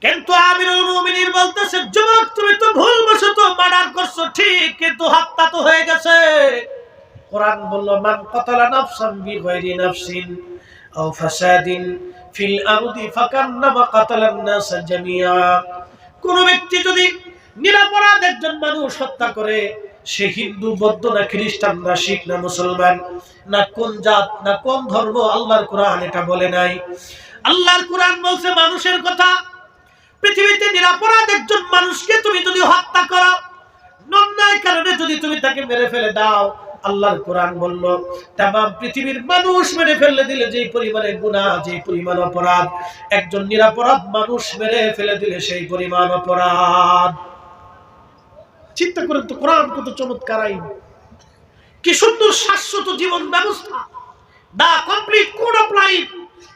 S1: কিন্তু আমিরুল মুমিনিন বলতেছে, যুবক তুমি তো ভুলবশত মার্ডার করছো ঠিক, কিন্তু হত্যা তো হয়ে গেছে। কোরআন বলল, মান কাতালা নাফসান বিগাইরি নাফসিন আও ফাসাদিন ফিল আরদি ফাকান্নামা কাতালান নাস জামিয়া। কোন ব্যক্তি যদি নিরপরাধ একজন মানুষ হত্যা করে, সে হিন্দু, বৌদ্ধ না খ্রিস্টান না শিখ না মুসলমান না কোন জাত না কোন ধর্ম, আল্লাহর কোরআন এটা বলে নাই। আল্লাহর কোরআন বলছে মানুষের কথা। পৃথিবীতে নিরপরাধ একজন মানুষকে তুমি যদি হত্যা করো, অন্যায় কারণে যদি তুমি তাকে মেরে ফেলে দাও, আল্লাহর কোরআন বলল তামাম পৃথিবীর মানুষ মেরে ফেলে দিলে যেই পরিমাণে গুনাহ, যেই পরিমাণ অপরাধ, একজন নিরপরাধ মানুষ মেরে ফেলে দিলে সেই পরিমাণ অপরাধ। চিন্তা করেন তো, কোরআন কত চমৎকার আইন, কি সুন্দর শাশ্বত জীবন ব্যবস্থা, the complete code of life.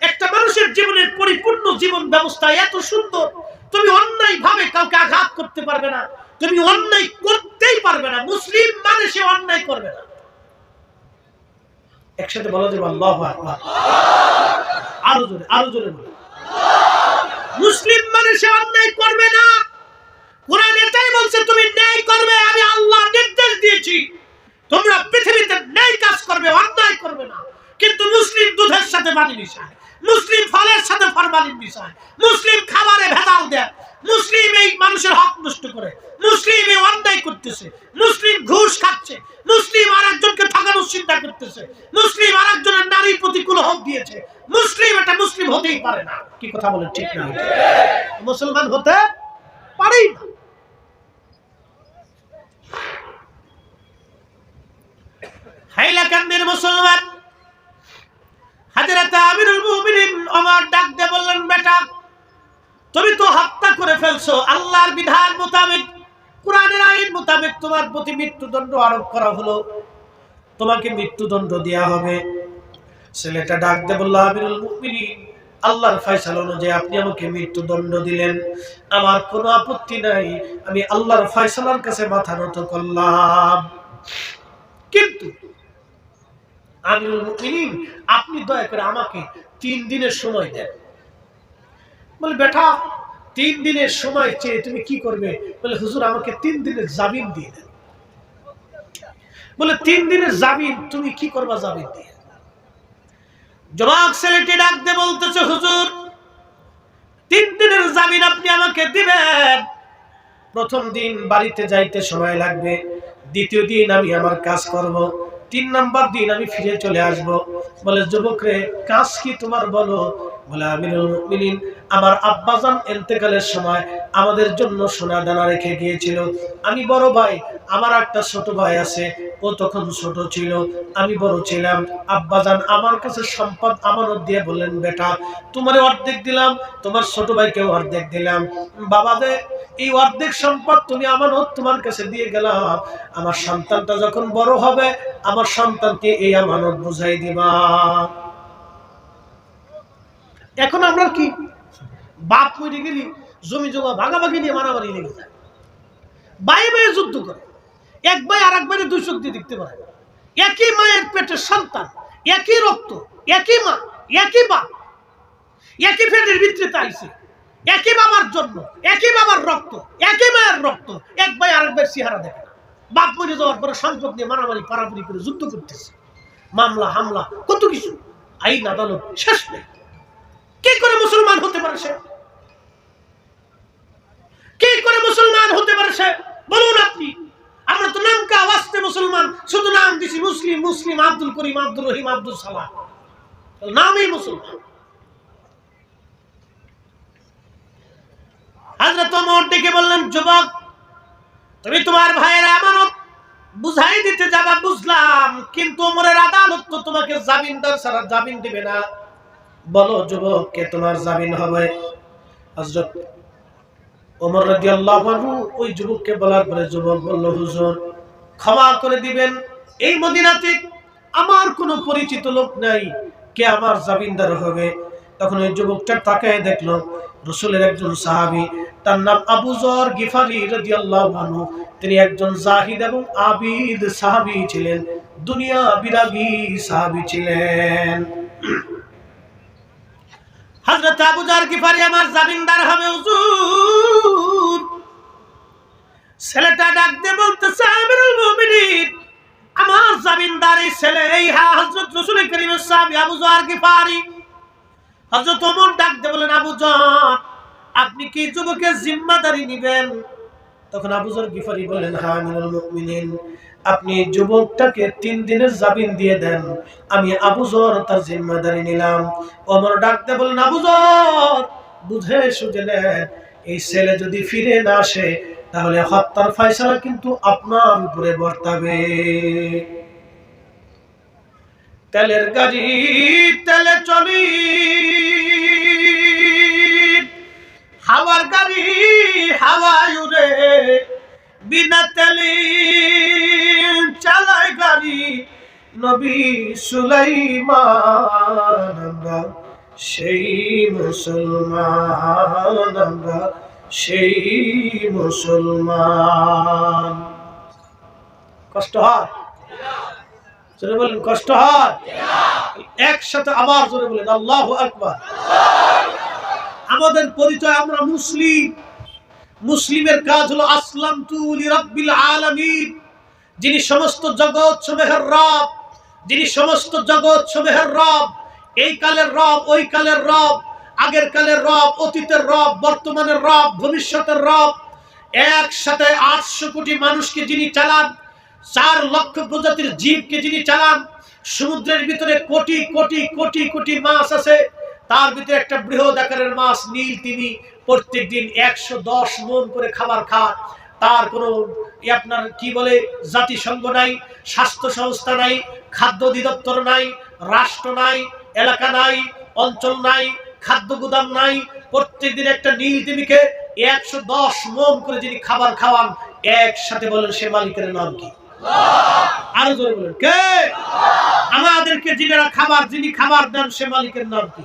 S1: একটা মানুষের জীবনের পরিপূর্ণ জীবন ব্যবস্থা এত সুন্দর, তুমি অন্যায় ভাবে কাউকে আঘাত করতে পারবে না, তুমি অন্যায় করতেই পারবে না। মুসলিম মানে সে অন্যায় করবে না। একসাথে বলা যাবে আল্লাহু আকবার, আরো জোরে, আরো জোরে বলো। মুসলিম মানে সে অন্যায় করবে না। কোরআন এটাই বলছে তুমি ন্যায় করবে। আমি আল্লাহ নির্দেশ দিয়েছি তোমরা পৃথিবীতে ন্যায় কাজ করবে, অন্যায় করবে না। কিন্তু মুসলিম দুধের সাথে পানি মিশায়, মুসলিম ফলের সাথে ফরমালিন মিশায়, মুসলিম খাবারে ভেজাল দেয়, মুসলিম এই মানুষের হক নষ্ট করে, মুসলিম এই অন্যায় করতেছে, মুসলিম ঘুষ খাচ্ছে, মুসলিম আরেকজনকে ঠকানোর চিন্তা করতেছে, মুসলিম আরেকজনের নারীর প্রতিকূল হক দিয়েছে। মুসলিম এটা মুসলিম হতেই পারে না। কি কথা বলে ঠিক না? মুসলমান হতে পারেই না। হাইলাকান্দির মুসলমান হযরত আমিরুল মুমিনিন ওমর ডাক দিয়ে বললেন, বেটা তুমি তো হত্যা করে ফেলছো। আল্লাহর বিধান মোতাবেক, কোরআনের আইন মোতাবেক তোমার প্রতি মৃত্যুদণ্ড আরোপ করা হলো, তোমাকে মৃত্যুদণ্ড দেয়া হবে। ছেলেটা ডাক দিয়ে বলল, আমিরুল মুমিনিন, আল্লাহর ফয়সালা অনুযায়ী আপনি আমাকে মৃত্যুদণ্ড দিলেন, আমার কোনো আপত্তি নাই, আমি আল্লাহর ফয়সালার কাছে মাথা নত করলাম। কিন্তু আমিরুল মুমিনিন, আপনি দয়া করে আমাকে 3 দিনের সময় দেন। বলে, বেটা 3 দিনের সময় চেয়ে তুমি কি করবে? বলে, হুজুর আমাকে 3 দিনের জামিন দিয়ে দেন। বলে, 3 দিনের জামিন তুমি কি করবা জামিন দিয়ে? যুবক ছেলেটি ডাক দিয়ে বলতেছে, হুজুর 3 দিনের জামিন আপনি আমাকে দিবেন। প্রথম দিন বাড়িতে যাইতে সময় লাগবে, দ্বিতীয় দিন আমি আমার কাজ করব, 3 নাম্বার দিন আমি ফিরে চলে আসব। বলে, যুবক রে, কাজ কি তোমার বলো? বলে আমিরুল মুমিনিন, আমার আব্বাজান ইন্তেকালের সময় আমাদের জন্য সোনা দানা রেখে গিয়েছিল। আমি বড় ভাই, আমার একটা ছোট ভাই আছে, ও তখন ছোট ছিল, আমি বড় ছিলাম। আব্বাজান আমার কাছে সম্পদ আমানত দিয়ে বললেন, বেটা তোমারে অর্ধেক দিলাম, তোমার ছোট ভাইকেও অর্ধেক দিলাম। বাবা দে, এই অর্ধেক সম্পদ তুমি আমানত তোমার কাছে দিয়ে গেলাম, আমার সন্তানটা যখন বড় হবে আমার সন্তানকে এই আমানত বুঝাই দিবা। এখন আমরা কি, বাপ মরে গেলি জমি জমা ভাগাভাগি নিয়ে মারামারি লেগে যায়, ভাই ভাই যুদ্ধ করে, এক ভাই আর এক ভাইয়ের দুই চোখ দিয়ে দেখতে পারে, একই মায়ের পেটের সন্তান, একই রক্ত, একই মা, একই বাপ, একই পেটের ভিতরে তাইছে, একই বাবার জন্য, একই বাবার রক্ত, একই মায়ের রক্ত, এক ভাই আর এক ভাইয়ের চেহারা দেখে না। বাপ মরে যাওয়ার পরে সম্পদ নিয়ে মারামারি পারাপারি করে যুদ্ধ করতেছে, মামলা হামলা কত কিছু, আইন আদালত শেষ নেই। কি করে মুসলমান হতে পারে সে? কি করে মুসলমান হতে পারে সে বলুন আপনি? আমরা তো নামকা ওয়াস্তে মুসলমান, শুধু নাম দিছি মুসলিম, মুসলিম আব্দুল করিম, আব্দুর রহিম, আব্দুল সালাম, নামই মুসলমান। হযরত ওমর ডেকে বললেন, যুবক তুমি তোমার ভাইয়ের আমানত বুঝাই দিতে যাবা বুঝলাম, কিন্তু ওমরের আদালত তো তোমাকে জামিনদার ছাড়া জামিন দিবে না, বলো যুবক কে তোমার জামিন হবে? হযরত ওমর রাদিয়াল্লাহু আনহু ওই যুবককে বলার পরে যুবক বলল, হুজুর ক্ষমা করে দিবেন, এই মদিনাতে আমার কোনো পরিচিত লোক নাই, কে আমার জামিনদার হবে? তখন ওই যুবকটা তাকায় দেখলো রাসূলের একজন সাহাবী, তার নাম আবু যর গিফারি রাদিয়াল্লাহু আনহু। তিনি একজন জাহিদ এবং আবিদ সাহাবী ছিলেন, দুনিয়া বিরাগী সাহাবী ছিলেন। হযরত আবু যর গিফারি আমার জামিনদার হবে হুজুর। ছেলেটা ডাক দিয়ে বলতেছে, আমিরুল মুমিনিন আমার জামিনদার এই ছেলে, এই হযরত রাসূল করিমের সাহাবী আবু যর গিফারি। হযরত ওমর ডাক দিয়ে বলেন, আবু যর আপনি কি যুবকের জিম্মাদারি নেবেন? তখন আবু যর গিফারি বলেন, হ্যাঁ আমিরুল মুমিনিন, আপনি যুবকটাকে 3 দিনের জামিন দিয়ে দেন, আমি আবু যর তার জিম্মাদারি নিলাম। ওমর ডাকতে বলেন, আবু যর বুঝে সুঝে নেন, এই ছেলে যদি ফিরে না আসে তাহলে হত্যার ফয়সালা কিন্তু আপনার উপরে বর্তাবে। তেলের গাড়ি তেলে চলি, হাওয়ার গাড়ি হাওয়ায় উড়ে, বিনা তেলে চালায় গাড়ি নবী সুলাইমান। আমরা সেই মুসলমান, আমরা সেই মুসলমান। কষ্ট হয়? জোরে বলেন কষ্ট হয়? একসাথে আবার জোরে বলেন আল্লাহু আকবার। আমাদের পরিচয় আমরা মুসলিম। মুসলিমের কাজ হলো আসলামতু লিরাব্বিল আলামিন, যিনি সমস্ত জগৎ সমূহের রব, যিনি সমস্ত জগৎ সমূহের রব, এই কালের রব, ওই কালের রব, আগের কালের রব, অতীতের রব, বর্তমানের রব, ভবিষ্যতের রব। একসাথে 800 কোটি মানুষকে যিনি চালান, 4 লক্ষ প্রজাতির জীবকে যিনি চালান, সমুদ্রের ভিতরে কোটি কোটি কোটি কোটি মাছ আছে, তার ভিতরে একটা বৃহৎ আকারের মাছ নীল তিমি প্রত্যেকদিন 110 মণ করে খাবার খায়। তার কোনো আপনার কি বলে জাতিসংঘ নাই, স্বাস্থ্য সংস্থা নাই, খাদ্য অধিদপ্তর নাই, রাষ্ট্র নাই, এলাকা নাই, অঞ্চল নাই, খাদ্য গুদাম নাই। প্রত্যেকদিন একটা নীল তিমিকে 110 মণ করে যিনি খাবার খাওয়ান, একসাথে বলেন সে মালিকের নাম কি? আরো জোরে বলেন কে? আমাদেরকে যিনি খাবার দেন সে মালিকের নাম কি?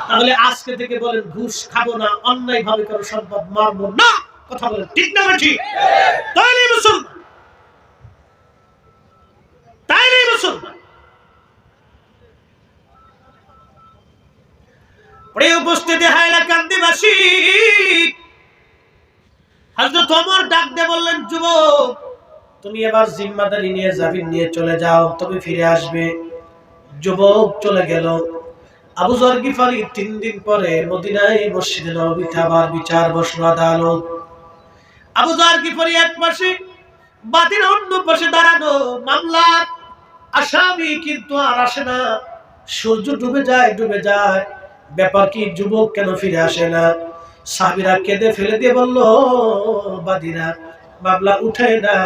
S1: তাহলে আজকে থেকে বলেন ঘুষ খাবো না, অন্যায় ভাবে কারো সম্পদ মারবো না। কথা বলেন ঠিক না ঠিক? তাইলে মুসলমান, তাইলে মুসলমান। প্রিয় উপস্থিতি হাইলাকান্দিবাসী, হযরত ওমর ডাক দিয়ে বললেন, যুবক তুমি এবার জিম্মাদারি নিয়ে জামিন নিয়ে চলে যাও, তুমি ফিরে আসবে। যুবক চলে গেল। আবু যর গিফারি 3 দিন পরে মদিনায় মসজিদে নববীতে আবার বিচার বসল, আদালত। আবু যর গিফারি এক পাশে, বাদীর অন্য পাশে দাঁড়ানো, মামলার আসামি কিন্তু আর আসে না। সূর্য ডুবে যায় ডুবে যায়, ব্যাপার কি, যুবক কেন ফিরে আসে না? সাহাবীরা কেঁদে ফেলে দিয়ে বলল, বাদীরা মামলা উঠায় না,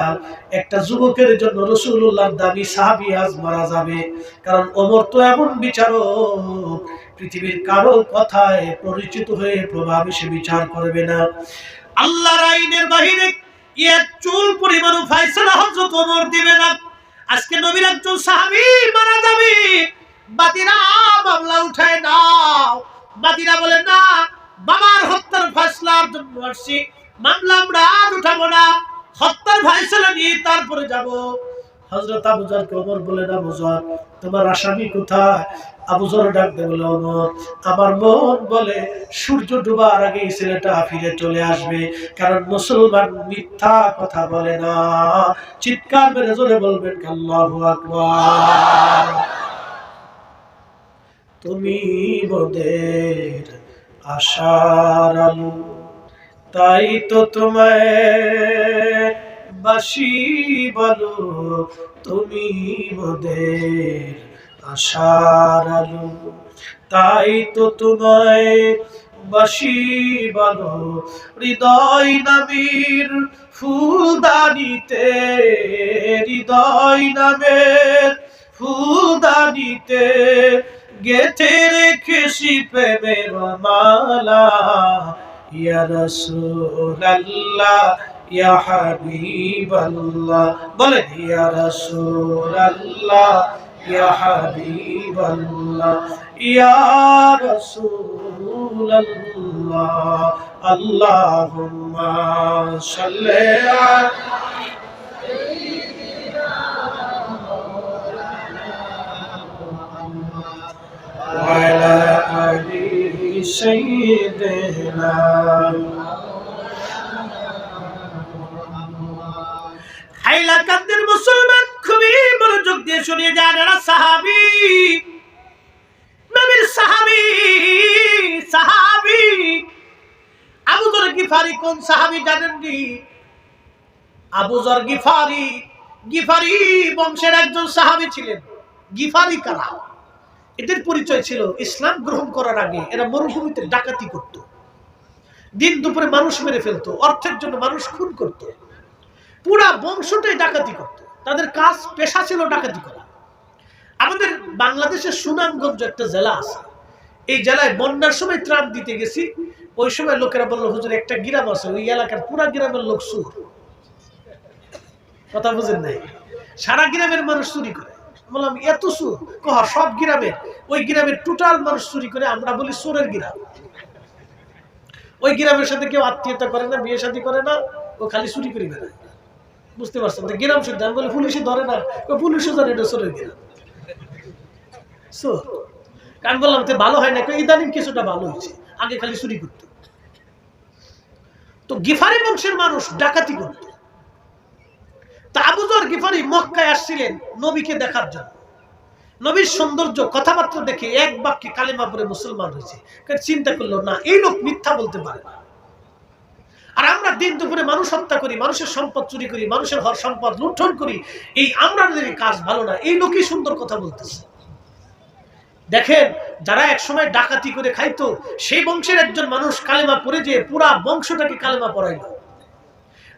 S1: একটা যুবকের জন্য রাসূলুল্লাহর দাবি সাহাবী আজ মারা যাবে। কারণ ওমর তো এমন বিচারক, পৃথিবীর কারো কথায় পরিচিত হয়ে প্রভাবে সে বিচার করবে না। আল্লাহর আইনের বাহিরে এর চুল পরিমাণ ফয়সালা হযরত ওমর দিবে না। আজকে নবীর একজন সাহাবী মারা যাবে, বাদীরা মামলা উঠায় নাও। বাদীরা বলে, না, বাবার হত্যার ফয়সালার জন্য আসছি, মামলা আমরা উঠাবো না, হত্যার ফয়সালা নিয়ে তারপরে যাব। হযরত আবু যরকে ওমর বলে, না আবু যর, তোমার আসামি কোথায়? আবু যর ডাক দিয়ে বলে, ওমর, আমার মন বলে সূর্য ডোবার আগে এই ছেলেটা ফিরে চলে আসবে, কারণ মুসলমান মিথ্যা কথা বলে না। চিৎকার মেরে জোরে বলবেন আল্লাহু আকবার। তুমি মোদের আশার আলো, তাই তো তোমায় বাসি বলো, তুমি মোদের আশার আলো, তাই তো তোমায় বাসি বলো। হৃদয় নামের ফুলদানিতে, হৃদয় নামের ফুলদানিতে গেথে রেখেছি প্রেমের মালা। ইয়া রাসূলুল্লাহ, ইয়া হাবিবাল্লাহ, বলেন ইয়া রাসূলুল্লাহ, ইয়া হাবিবাল্লাহ, ইয়া রাসূলুল্লাহ, আল্লাহুম্মা সাল্লি আলা وعلى آل سيدنا। হাইলাকান্দের মুসলমান খুবই মনোযোগ দিয়ে শুনিয়ে যান, এরা সাহাবী, নবীর সাহাবী। সাহাবী আবু যর গিফারি কোন সাহাবী জানেননি? আবু যর গিফারি, গিফারি বংশের একজন সাহাবী ছিলেন। গিফারি কারা? এদের পরিচয় ছিল ইসলাম গ্রহণ করার আগে এরা মরুভূমিতে ডাকাতি করত, দিন দুপুরে মানুষ মেরে ফেলতো, অর্থের জন্য মানুষ খুন করত, পুরা বংশটাই ডাকাতি করত। তাদের কাজ, পেশা ছিল ডাকাতি করা। আমাদের বাংলাদেশের সুনামগঞ্জ একটা জেলা আছে, এই জেলায় বন্যার সময় ত্রাণ দিতে গেছি, ওই সময় লোকেরা বললো, হুজুর একটা গ্রাম আছে, ওই এলাকার পুরা গ্রামের লোক চোর। কথা বুঝেন নাই? সারা গ্রামের মানুষ চুরি করে। বললাম, এত চোর? কহ সব গ্রামের, ওই গ্রামের টোটাল মানুষ চুরি করে, আমরা বলি চোরের গ্রাম। ওই গ্রামের সাথে কেউ আত্মীয়তা করে না, বিয়ে শাদী করে না, ও খালি চুরি করে বেড়ায়। বুঝতে পারছেন? গ্রাম শুদ্ধ। আমি বলি, পুলিশে ধরে না? পুলিশও জানে এটা চোরের গ্রাম, চোর। আমি বললাম, তো ভালো হয় না? ইদানিং কিছুটা ভালো হয়েছে, আগে খালি চুরি করতো। তো গিফারি বংশের মানুষ ডাকাতি করত। তা আবু যর গিফারি মক্কায় আসছিলেন নবীকে দেখার জন্য। নবীর সৌন্দর্য, কথাবার্তা দেখে এক বাক্যে কালেমা পড়ে মুসলমান হয়েছে। চিন্তা করলো, না, এই লোক মিথ্যা বলতে পারে না। আর আমরা দিন দুপুরে মানুষ হত্যা করি, মানুষের সম্পদ চুরি করি, মানুষের ঘর সম্পদ লুণ্ঠন করি, এই আমাদের কাজ ভালো না, এই লোকই সুন্দর কথা বলতেছে। দেখেন, যারা একসময় ডাকাতি করে খাইতো, সেই বংশের একজন মানুষ কালেমা পড়ে যে পুরা বংশটাকে কালেমা পড়াইল।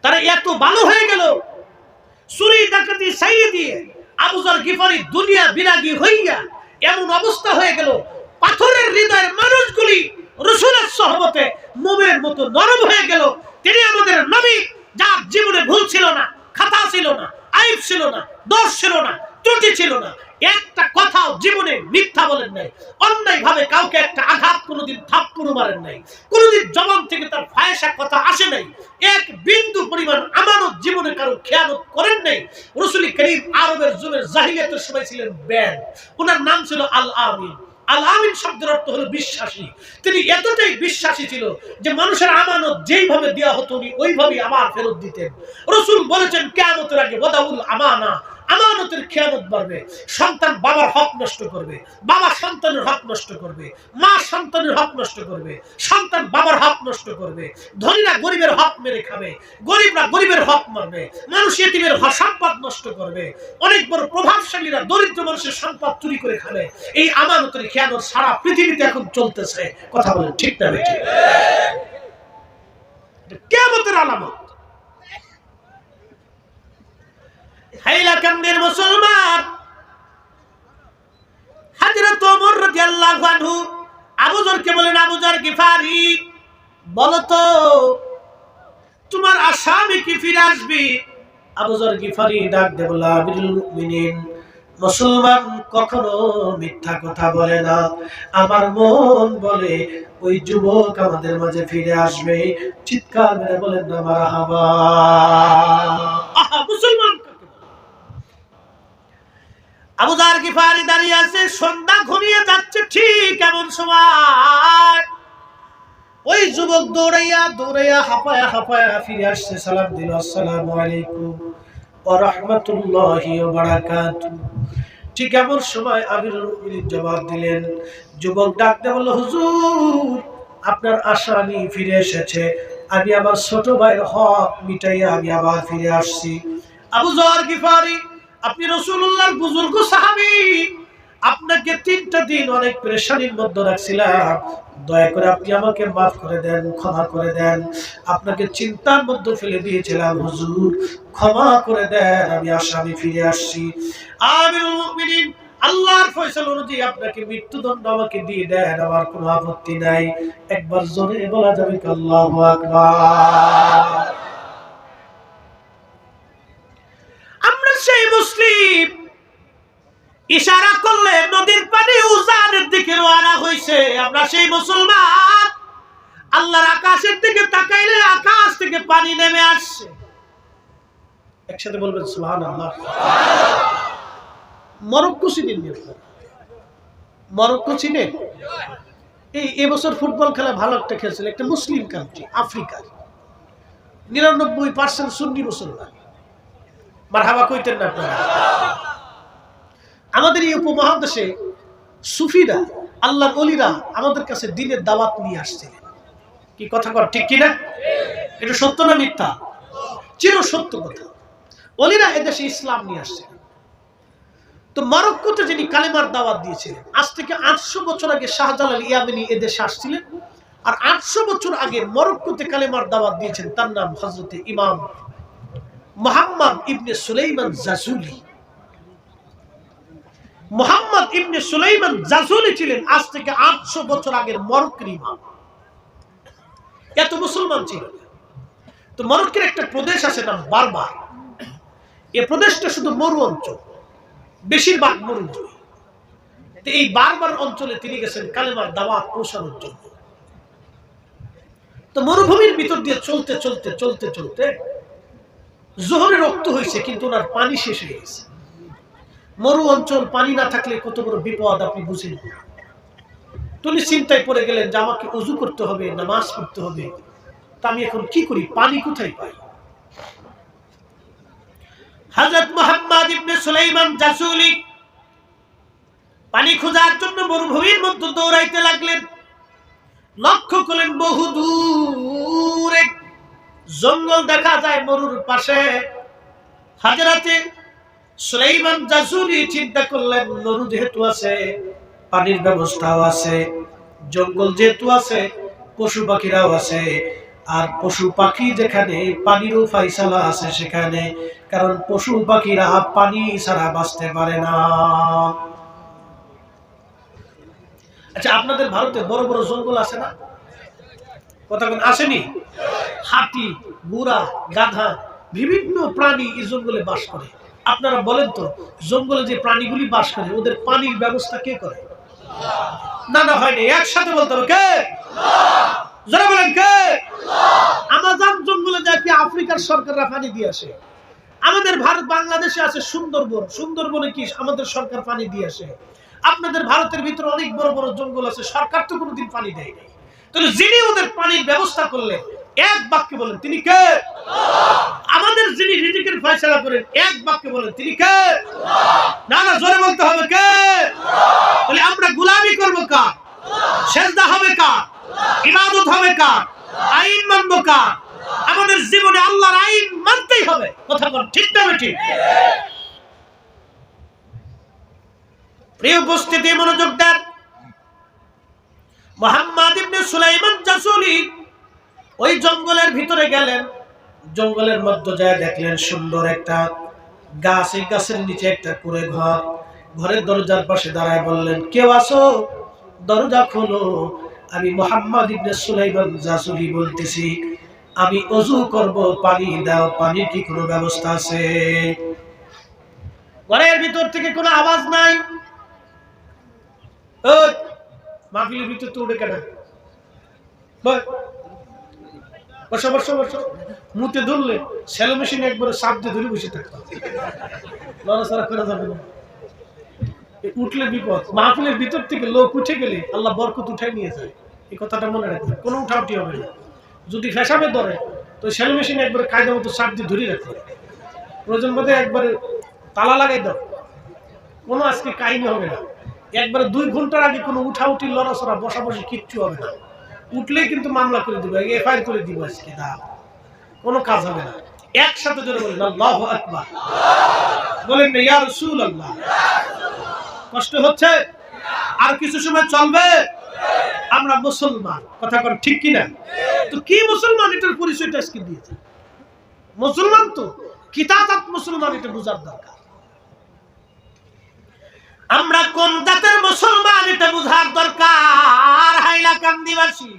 S1: তারা এত ভালো হয়ে গেল, চুরি ডাকাতি ছাইয়ে দিয়ে আবু যর গিফারি দুনিয়া বিরাগী হইয়া এমন অবস্থা হয়ে গেল, পাথরের হৃদয়ের মানুষগুলি রাসূলের সোহবতে মোমের মতো নরম হয়ে গেল। তিনি আমাদের নবী, যার জীবনে ভুল ছিল না, খাতা ছিল না, আইব ছিল না, দোষ ছিল না, ত্রুটি ছিল না, একটা কথাও জীবনে মিথ্যা বলেন নাই, অন্যায় ভাবে কাউকে একটা আঘাত কোনোদিন থাপ্পড় মারেন নাই, কোনোদিন জবান থেকে তার ফায়সা কথা আসে নাই, এক বিন্দু পরিমাণ আমানত জীবনে কারো খেয়ানত করেন নাই। রাসূল করিম আরবের যুগের জাহিলিয়াতের সময় ছিলেন ব্যান, ওনার নাম ছিল আল আমিন। আল আমিন শব্দের অর্থ হলো বিশ্বাসী। তিনি এতটাই বিশ্বাসী ছিল যে মানুষের আমানত যেইভাবে দেওয়া হতো উনি ওইভাবেই আবার ফেরত দিতেন। রাসূল বলেছেন, কিয়ামতের আগে ওয়াদাউল আমানা, আমানতের খেয়ানত বাড়বে। সন্তান বাবার হক নষ্ট করবে, বাবা সন্তানের হক নষ্ট করবে, মা সন্তানের হক নষ্ট করবে, সন্তান বাবার হক নষ্ট করবে, ধনীরা গরিবের হক মেরে খাবে, গরিবরা গরিবের হক মারবে, মানুষ ইতিমের সম্পদ নষ্ট করবে, অনেক বড় প্রভাবশালীরা দরিদ্র মানুষের সম্পদ চুরি করে খাবে। এই আমানতের খেয়ানত সারা পৃথিবীতে এখন চলতেছে। কথা বলেন ঠিক না বেঠিক? কিয়ামতের আলামত। হাইলাকান্দির মুসলমান হযরত ওমর রাদিয়াল্লাহু আনহু আবু যরকে বলেন, আবু যর গিফারি, বলো তো তোমার আসামি কি ফিরে আসবে? আবু যর গিফারি ডাক দিয়ে বলল, আমিরুল মুমিনিন, মুসলমান কখনো মিথ্যা কথা বলে না। আমার মন বলে ওই যুবক আমাদের মাঝে ফিরে আসবে। চিৎকার মেরে বলেন না মারহাবা। আহা, মুসলমান আবু যর গিফারি দাঁড়িয়ে আছে, সন্ধ্যা ঘনিয়ে যাচ্ছে, ঠিক এমন সময় ওই যুবক দৌড়াইয়া দৌড়াইয়া হাঁপায়া হাঁপায়া ফিরে আসছে, সালাম দিল, আসসালামু আলাইকুম ওয়া রাহমাতুল্লাহি ওয়া বারাকাতুহু। ঠিক এমন সময় আমিরুল মুমিনিন জবাব দিলেন। যুবক ডাক দিয়ে বলল, হুজুর আপনার আসামি ফিরে এসেছে, আমি আমার ছোট ভাইয়ের হক মিটাইয়া আমি আবার ফিরে আসছি। আবু যর গিফারি, আপনি রাসূলুল্লাহর বুজুর্গ সাহাবী, আপনাকে 3টা দিন অনেক পেরেশানির মধ্যে রাখছিলাম, দয়া করে আপনি আমাকে মাফ করে দেন, ক্ষমা করে দেন। আপনাকে চিন্তার মধ্যে ফেলে দিয়েছিলাম, হুজুর ক্ষমা করে দেন, আমি আসামি ফিরে আসছি। আমিরুল মুমিনিন, আল্লাহর ফয়সালা অনুযায়ী আপনাকে মৃত্যুদণ্ড আমাকে দিয়ে দেন, আমার কোনো আপত্তি নাই। একবার জোরে বলা যাবে কি আল্লাহু আকবার? আমরা সেই মুসলিম, ইশারা করলে নদীর পানি উজানের দিকে রওনা হইছে। আমরা সেই মুসলমান, আল্লাহর আকাশের দিকে তাকাইলে আকাশ থেকে পানি নেমে আসছে। একসাথে বলবেন সুবহানাল্লাহ। মরক্কো চিনেন? মরক্কো চিনেন? এই বছর ফুটবল খেলা ভালো একটা খেলছিল, একটা মুসলিম কান্ট্রি, আফ্রিকার, 99% সুন্নি মুসলমান। মারহাবা কইতেন না আপনারা? আমাদের এই উপমহাদেশে সুফিরা, আল্লাহর ওলিরা আমাদের কাছে দ্বীনের দাওয়াত নিয়ে আসছিলেন। কি কথা কর ঠিক কিনা? এটা সত্য না মিথ্যা? চির সত্য কথা। ওলিরা এদেশে ইসলাম নিয়ে আসছিলেন। তো মরক্কোতে যিনি কালেমার দাওয়াত দিয়েছিলেন, আজ থেকে 800 বছর আগে শাহজালাল ইয়ামেনি এদেশে আসছিলেন। আর 800 বছর আগে মরক্কোতে কালেমার দাওয়াত দিয়েছেন, তার নাম হযরতে ইমাম মুহাম্মদ ইবনে সুলাইমান জাজুলি। মুহাম্মদ ইবনে সুলাইমান জাজুলি ছিলেন আজ থেকে 800 বছর আগের মরক্কোর ইমাম। এত মুসলমান ছিল। তো মরক্কোর একটা প্রদেশ আছে নাম বারবার। এই প্রদেশটা শুধু মরু অঞ্চল, বেশিরভাগ মরুভূমি। তো এই বারবার অঞ্চলে তিনি গেছেন কালেমার দাওয়াত পৌঁছানোর জন্য। তো মরুভূমির ভিতর দিয়ে চলতে চলতে চলতে চলতে জোহরের রক্ত হয়েছে, কিন্তু ওনার পানি শেষ হয়ে গেছে। মরু অঞ্চল, পানি না থাকলে কত বড় বিপদ আপনি বুঝেন। তিনি চিন্তায় পড়ে গেলেন যে আমাকে ওযু করতে হবে, নামাজ পড়তে হবে, তা আমি এখন কি করি, পানি কোথায় পাই? হযরত মুহাম্মদ ইবনে সুলাইমান জাসুলি পানি খোঁজার জন্য মরুভূমির মধ্যে দৌড়াইতে লাগলেন। লক্ষ্য করলেন বহু দূরে জঙ্গল দেখা যায় মরুর পাশে। হযরতে সুলাইমান জাসুলি চিন্তা করলেন, মরু যেহেতু আছে, পানির ব্যবস্থাও আছে, জঙ্গল যেহেতু আছে, পশু পাখিরাও আছে। আর পশু পাখি যেখানে, পানিরও ফাইসালা আছে সেখানে, কারণ পশু পাখিরা পানি ছাড়া বাঁচতে পারে না। আচ্ছা, আপনাদের ভারতে বড় বড় জঙ্গল আছে না? কথা কোন আসেনি? হাতি, ঘোড়া, গাধা, বিভিন্ন প্রাণী এই জঙ্গলে বাস করে। আপনারা বলেন তো, জঙ্গলে যে প্রাণীগুলি বাস করে ওদের পানির ব্যবস্থা কে করে? না না, হয়নি। একসাথে বলতে হবে, কে? যারা বলেন কে? আমাজন জঙ্গলে যায় কি আফ্রিকার সরকাররা পানি দিয়ে আসে। আমাদের ভারত বাংলাদেশে আছে সুন্দরবন, সুন্দরবনে কি আমাদের সরকার পানি দিয়ে আসে। আপনাদের ভারতের ভিতরে অনেক বড় বড় জঙ্গল আছে, সরকার তো কোনোদিন পানি দেয় নাই। তাহলে যিনি ওদের পানির ব্যবস্থা করলেন, এক বাক্যে বলেন তিনি কে? আমাদের আমাদের যিনি রিজিকের ফয়সালা করেন, এক বাক্যে বলেন তিনি কে? না না, জোরে বলতে হবে কে? বলে আমরা গোলামি করব কার? সেজদা হবে কার? ইবাদত হবে কার? আইন মানব কার? আমাদের জীবনে আল্লাহর আইন মানতেই হবে। কথা বল ঠিক না ঠিক? প্রিয় উপস্থিতি, মনোযোগ দেন। মুহাম্মদ ইবনে সুলাইমান জাসুলি ওই জঙ্গলের ভিতরে গেলেন। জঙ্গলের মধ্যে যায় দেখলেন সুন্দর একটা গাছ, এই গাছের নিচে একটা কুঁড়ে ঘর। ঘরের দরজার পাশে দাঁড়ায় বললেন, কেউ আসো, দরজা খোলো। আমি মুহাম্মদ ইবনে সুলাইমান জাসুলি বলতেছি, আমি ওযু করব, পানি দাও, পানির কি কোনো ব্যবস্থা আছে? ঘরের ভিতর থেকে কোনো আওয়াজ নাই। ওই মাহফিলের ভিতর তো উঠে কেন? বসো বসো বসো। মুতে ধরলে সেলো মেশিনে একবারে চাপ দিয়ে ধরে বসে থাকতো, লড়াচড়া করা যাবে না, উঠলে বিপদ। মাহফিলের ভিতর থেকে লোক উঠে গেলে আল্লাহ বরকত উঠাই নিয়ে যায়, এই কথাটা মনে রাখবে। কোনো উঠাউটি হবে না। যদি ফেসাবে ধরে তো সেলো মেশিনে একবারে কায়দা মতো চাপ দিয়ে ধরে রাখবে, প্রয়োজন বোধে একবারে তালা লাগাই দাও, কোনো আজকে কাহিনী হবে না। একবারে 2 ঘন্টার আগে কোনো উঠাউটি, লড়াচড়া, বসাবসি কিচ্ছু হবে না। উঠলেই কিন্তু মামলা করে দিব, এফআইআর করে দিব আজকে, কোনো কাজ হবে না। একসাথে জোরে বলেন আল্লাহু আকবার। বলেন না ইয়া রাসূলুল্লাহ। কষ্ট হচ্ছে? আর কিছু সময় চলবে। আমরা মুসলমান, কথা বল ঠিক কিনা? তো কি মুসলমান, এটার পরিচয়টা আজকে দিয়েছে। মুসলমান তো কিতাবাত মুসলমান, এটা বোঝার দরকার। আমরা কোন জাতের মুসলমান এটা বোঝার দরকার। হাইলাকান্দিবাসী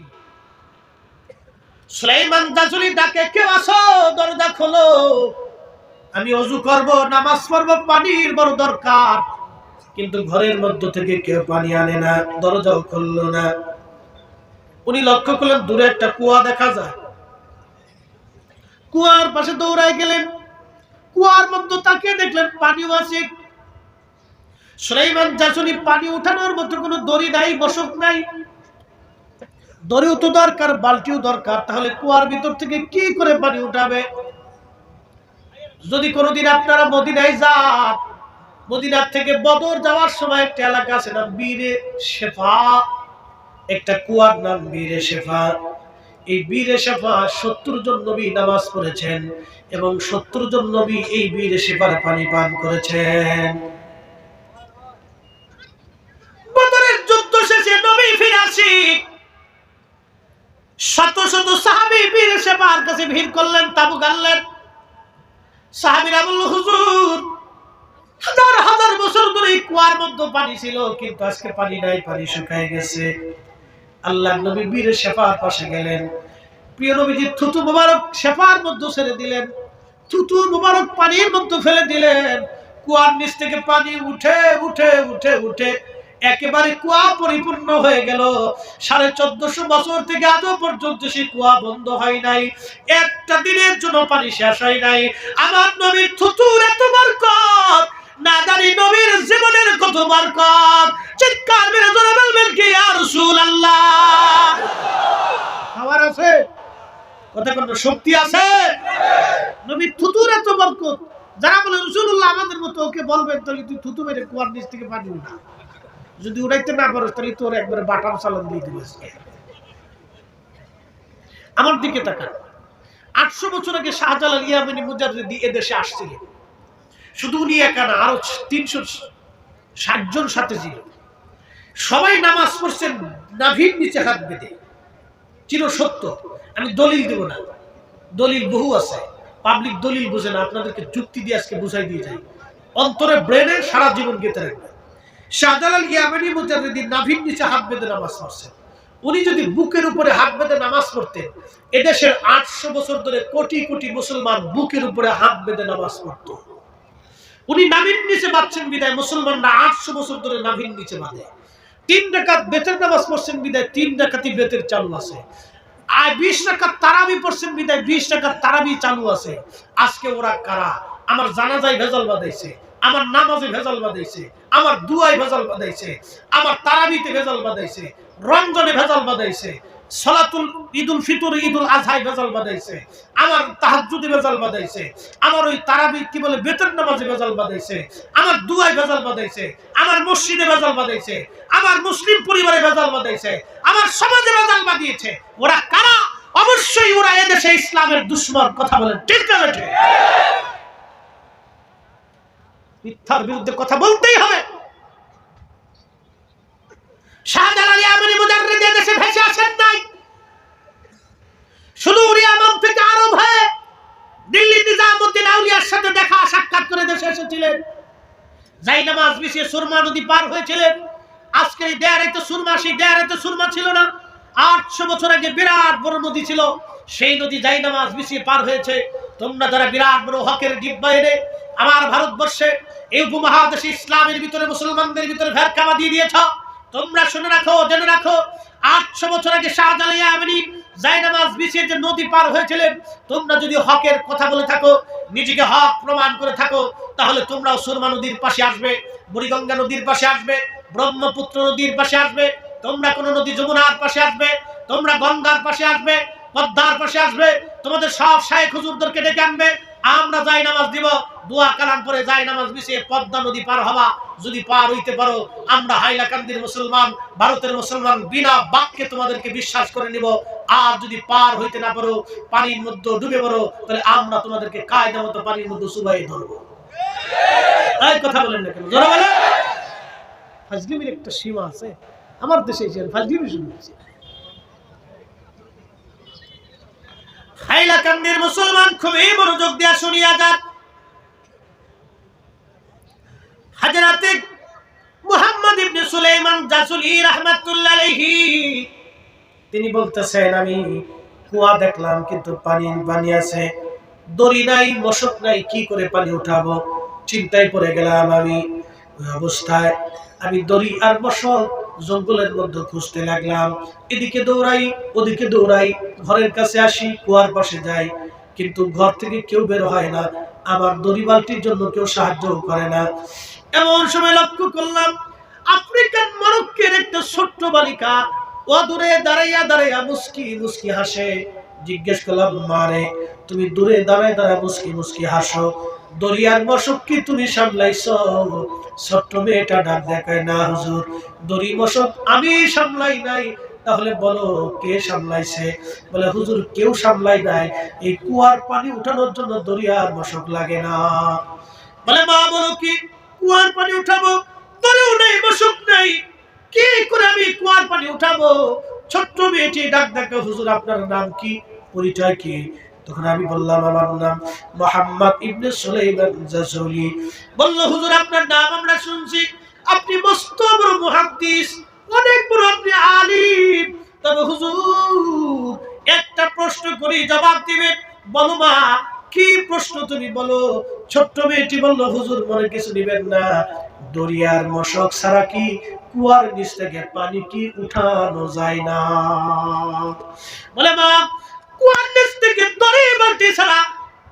S1: সুলাইমান জাসুলি ডাকে, কেউ আসো, দরজা খোলো, আমি ওযু করব, নামাজ পড়ব, পানির বড় দরকার। কিন্তু ঘরের মধ্য থেকে কেউ পানি আনে না, দরজাও খুললো না। উনি লক্ষ্য করলেন দূরে একটা কুয়া দেখা যায়। কুয়ার পাশে দৌড়ায় গেলেন। কুয়ার মধ্যে তাকিয়ে দেখলেন পানিও আছে। সুলাইমান জাসুলি পানি উঠানোর মতো কোনো দড়ি নাই, বসক নাই। দড়িও তো দরকার, বালতিও দরকার। তাহলে কুয়ার ভিতর থেকে কি করে পানি উঠাবে? যদি কোনোদিন আপনারা মদিনায় যান, মদিনার থেকে বদর যাওয়ার সময় একটা এলাকা আছে না, বীরে শেফা, একটা কুয়ার নাম বীরে শেফা। এই বীরে শেফা 70 জন নবী নামাজ পড়েছেন এবং 70 জন নবী এই বীরে শেফার পানি পান করেছেন। বদরের যুদ্ধ শেষে নবী ফিরে আসি, শত শত সাহাবী বীরে শেফার কাছে ভিড় করলেন, তাবু গাড়লেন। সাহাবীরা বলল, হুজুর, হাজার হাজার বছর ধরে এই কুয়ার মধ্যে পানি ছিল, কিন্তু আজকে পানি নাই, পানি শুকিয়ে গেছে। আল্লাহর নবী বীরে শেফার পাশে গেলেন। প্রিয় নবীজি থুতু মুবারক শেফার মধ্যে ছেড়ে দিলেন, থুতু মুবারক পানির মধ্যে ফেলে দিলেন। কুয়ার নিচ থেকে পানি উঠে উঠে উঠে উঠে একেবারে কুয়া পরিপূর্ণ হয়ে গেল। 1450 বছর থেকে আজও পর্যন্ত সেই কুয়া বন্ধ হয় নাই, একটা দিনের জন্য পানি শেষ হয় নাই। আমার নবীর থুতুর এত বরকত, না জানি নবীর জীবনের কত বরকত। চিৎকার মেরে জোরে বলবেন কি ইয়া রাসূলুল্লাহ? খাবার আছে, কথা কোন শক্তি আছে। নবীর থুতুর এত বরকত, যারা বলে রাসূলুল্লাহ আমাদের মতো, ওকে বলবেন তাহলে তুই থুতু মেরে কুয়ার নিচ থেকে পানি উঠা। যদি উড়াইতে না পারো তাহলে তোর একবারে বাটাম চালান দিয়ে দিবে। আমার দিকে তাকান। 800 বছর আগে শাহজালাল ইয়ামানি মুজাদ্দিদি এদেশে আসছিলেন। শুধু উনি একা না, আরো 360 জন সাথে ছিল। সবাই নামাজ পড়ছেন নাভির নিচে হাত বেঁধে। চির সত্য, আমি দলিল দেব না, দলিল বহু আছে। পাবলিক দলিল বুঝে না, আপনাদেরকে যুক্তি দিয়ে আজকে বুঝাই দিয়ে যাই। অন্তরে ব্রেনে সারা জীবন গেঁথে রাখবে। শাহজালাল ইয়ামানি মুজাদ্দিদি নাভির নিচে হাত বেঁধে নামাজ পড়ছেন। উনি যদি বুকের উপরে হাত বেঁধে নামাজ পড়তেন, এদেশের 800 বছর ধরে কোটি কোটি মুসলমান বুকের উপরে হাত বেঁধে নামাজ পড়ত। উনি নাভির নিচে বাঁধছেন বিদায় মুসলমানরা 800 বছর ধরে নাভির নিচে বাঁধে। 3 রাকাত বেতের নামাজ পড়ছেন বিদায় 3 রাকাতই বেতের চালু আছে। আর 20 রাকাত তারাবি পড়ছেন বিদায় 20 রাকাত তারাবি চালু আছে। আজকে ওরা কারা? আমার জানাজায় ভেজাল বাঁধাইছে, আমার নামাজে ভেজাল বাঁধাইছে, আমার দুয়ায় ভেজাল বাঁধাইছে, আমার তারাবিতে ভেজাল বাঁধাইছে, রমজানে ভেজাল বাঁধাইছে, সালাতুল ঈদুল ফিতর ঈদুল আজহায় ভেজাল বাঁধাইছে, আমার তাহাজ্জুদে ভেজাল বাঁধাইছে, আমার ওই তারাবির কি বলে বেতন নামাজে ভেজাল বাঁধাইছে, আমার দুয়ায় ভেজাল বাঁধাইছে, আমার মসজিদে ভেজাল বাঁধাইছে, আমার মুসলিম পরিবারে ভেজাল বাঁধাইছে, আমার সমাজে ভেজাল বাঁধিয়েছে। ওরা কারা? অবশ্যই ওরা এদেশে ইসলামের দুশমন। কথা বলেন ঠিক না ঠিক? মিথ্যার বিরুদ্ধে কথা বলতেই হবে। শাহজালাল ইয়ামানি মুজাররিদ দেশে ভেসে আসেন নাই, শুধু ইয়ামান থেকে আরব হয়ে দিল্লি নিজামউদ্দিন আউলিয়ার সাথে দেখা সাক্ষাৎ করে দেশে এসেছিলেন। জায়নামাজ বিছিয়ে সুরমা নদী পার হয়েছিলেন। আজকে এই দেয়ারে তো সুরমা, সেই দেয়ারে তো সুরমা ছিল না। 800 বছর আগে বিরাট বড় নদী ছিল, সেই নদী জায়নামাজ বিছিয়ে পার হয়েছে। তোমরা যারা বিরাট বড় হকের ডিব্বা এনে আমার ভারতবর্ষে এই উপমহাদেশে ইসলামের ভিতরে মুসলমানদের ভিতরে ভেরকামা দিয়ে দিয়েছ, তোমরা শুনে রাখো, জেনে রাখো, 800 বছর আগে শাহজালাল ইয়ামানি জায়নামাজ বিছিয়ে যে নদী পার হয়েছিলেন, তোমরা যদি হকের কথা বলে থাকো, নিজেকে হক প্রমাণ করে থাকো, তাহলে তোমরাও সুরমা নদীর পাশে আসবে, বুড়িগঙ্গা নদীর পাশে আসবে, ব্রহ্মপুত্র নদীর পাশে আসবে, তোমরা কোন নদী যমুনার পাশে আসবে, তোমরা গঙ্গার পাশে আসবে, পদ্মার পাশে আসবে, তোমাদের সব শায়েখ হুজুরদেরকে ডেকে আনবে, আমরা জায়নামাজ দিব, দোয়া কালাম পরে জায়নামাজ বিছিয়ে পদ্মা নদী পার হবা। যদি পার হইতে পারো, আমরা হাইলাকান্দির মুসলমান, ভারতের মুসলমান বিনা বাক্যে তোমাদেরকে বিশ্বাস করে নিব। আর যদি পার হইতে না পারো, পানির মধ্যে ডুবে পড়ো, তাহলে আমরা তোমাদেরকে কায়দা মতো পানির মধ্যে চুবাই ধরবো। এই কথা বলেন না কেন? জোরে বলেন। ফাজলিমির একটা সীমা আছে। আমার দেশে এসে ফাজলিমি শুরু হয়েছে। হাইলাকান্দির মুসলমান খুবই মনোযোগ দিয়ে শুনিয়া যান। হযরত মুহাম্মদ ইবনে সুলাইমান জাসুলি রাহমাতুল্লাহ আলাইহি তিনি বলতেছেন, আমি কুয়া দেখলাম কিন্তু পানি আছে, দড়ি নাই, মশক নাই, কি করে পানি উঠাবো? চিন্তায় পড়ে গেলাম। আমি ওই অবস্থায় আমি দড়ি আর মশক জঙ্গলের মধ্যে খুঁজতে লাগলাম। এদিকে দৌড়াই, ওদিকে দৌড়াই, ঘরের কাছে আসি, কুয়ার পাশে যাই, কিন্তু ঘর থেকে কেউ বের হয় না, আমার দড়ি বালতির জন্য কেউ সাহায্য করে না। এমন সময় লক্ষ্য করলাম আফ্রিকান মরক্কোর একটা ছোট্ট বালিকা দূরে দাঁড়াইয়া দাঁড়াইয়া মুস্কি মুস্কি হাসে। জিজ্ঞেস করলাম, মারে তুমি দূরে দাঁড়ায় দাঁড়ায় মুস্কি মুস্কি হাসো, দরিয়ার মশক কি তুমি সামলাইছো? ছোট্ট মেয়েটা ডাক দেখায়, না হুজুর, দড়ি মশক আমি সামলাই নাই। তাহলে বলো কে সামলাইছে? বলে, হুজুর কেউ সামলাই নাই, এই কুয়ার পানি উঠানোর জন্য দরিয়ার মশক লাগে না। বলে, মা বলো কি কুয়ার পানি উঠাবো? দড়িও নেই, মশক নাই, কি করে আমি কুয়ার পানি উঠাবো? ছোট্ট মেয়েটি ডাক দেখে, হুজুর আপনার নাম কি, পরিচয় কি? তখন আমি বললাম, আমার নাম মুহাম্মদ ইবনে সুলাইমান জাসুলি। বলল, হুজুর আপনার নাম আমরা শুনছি, আপনি মস্ত বড় মুহাদ্দিস, অনেক বড় আপনি আলিম, তবে হুজুর একটা প্রশ্ন করি, জবাব দিবেন। বলো মা, কি প্রশ্ন তুমি বলো। ছোট্ট মেয়েটি বলল, হুজুর মনে কিছু দিবেন না, দরিয়ার মশক ছাড়া কি কুয়ার নিচ থেকে পানি কি উঠানো যায় না? বলে, মা কুয়ার নিচ থেকে দড়ি বালতি ছাড়া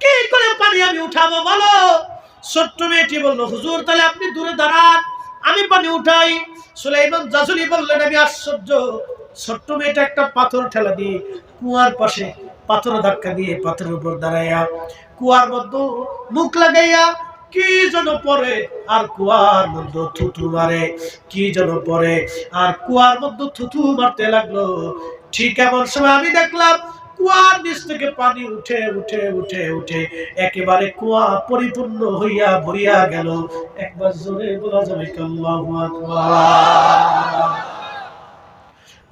S1: কি করে পানি আমি উঠাবো বলো। ছোট্ট মেয়েটি বলল, হুজুর তাহলে আপনি দূরে দাঁড়ান, আমি পানি উঠাই। সুলাইমান জাসুলি বললেন, আমি আশ্চর্য। ছোট্ট মেয়েটা একটা পাথর ঠেলা দিয়ে কুয়ার পাশে পাথর ধাক্কা দিয়ে পাথরের উপর দাঁড়াইয়া কুয়ার মধ্যে মুখ লাগাইয়া কি যেন পরে, আর কুয়ার মধ্যে থুথু মারে, কি যেন পরে, আর কুয়ার মধ্যে থুথু মারতে লাগলো। ঠিক এমন সময় আমি দেখলাম কুয়ার নিচ থেকে পানি উঠে উঠে উঠে উঠে একেবারে কুয়া পরিপূর্ণ হইয়া ভরিয়া গেল। একবার জোরে বলা যাবে আল্লাহু আকবার।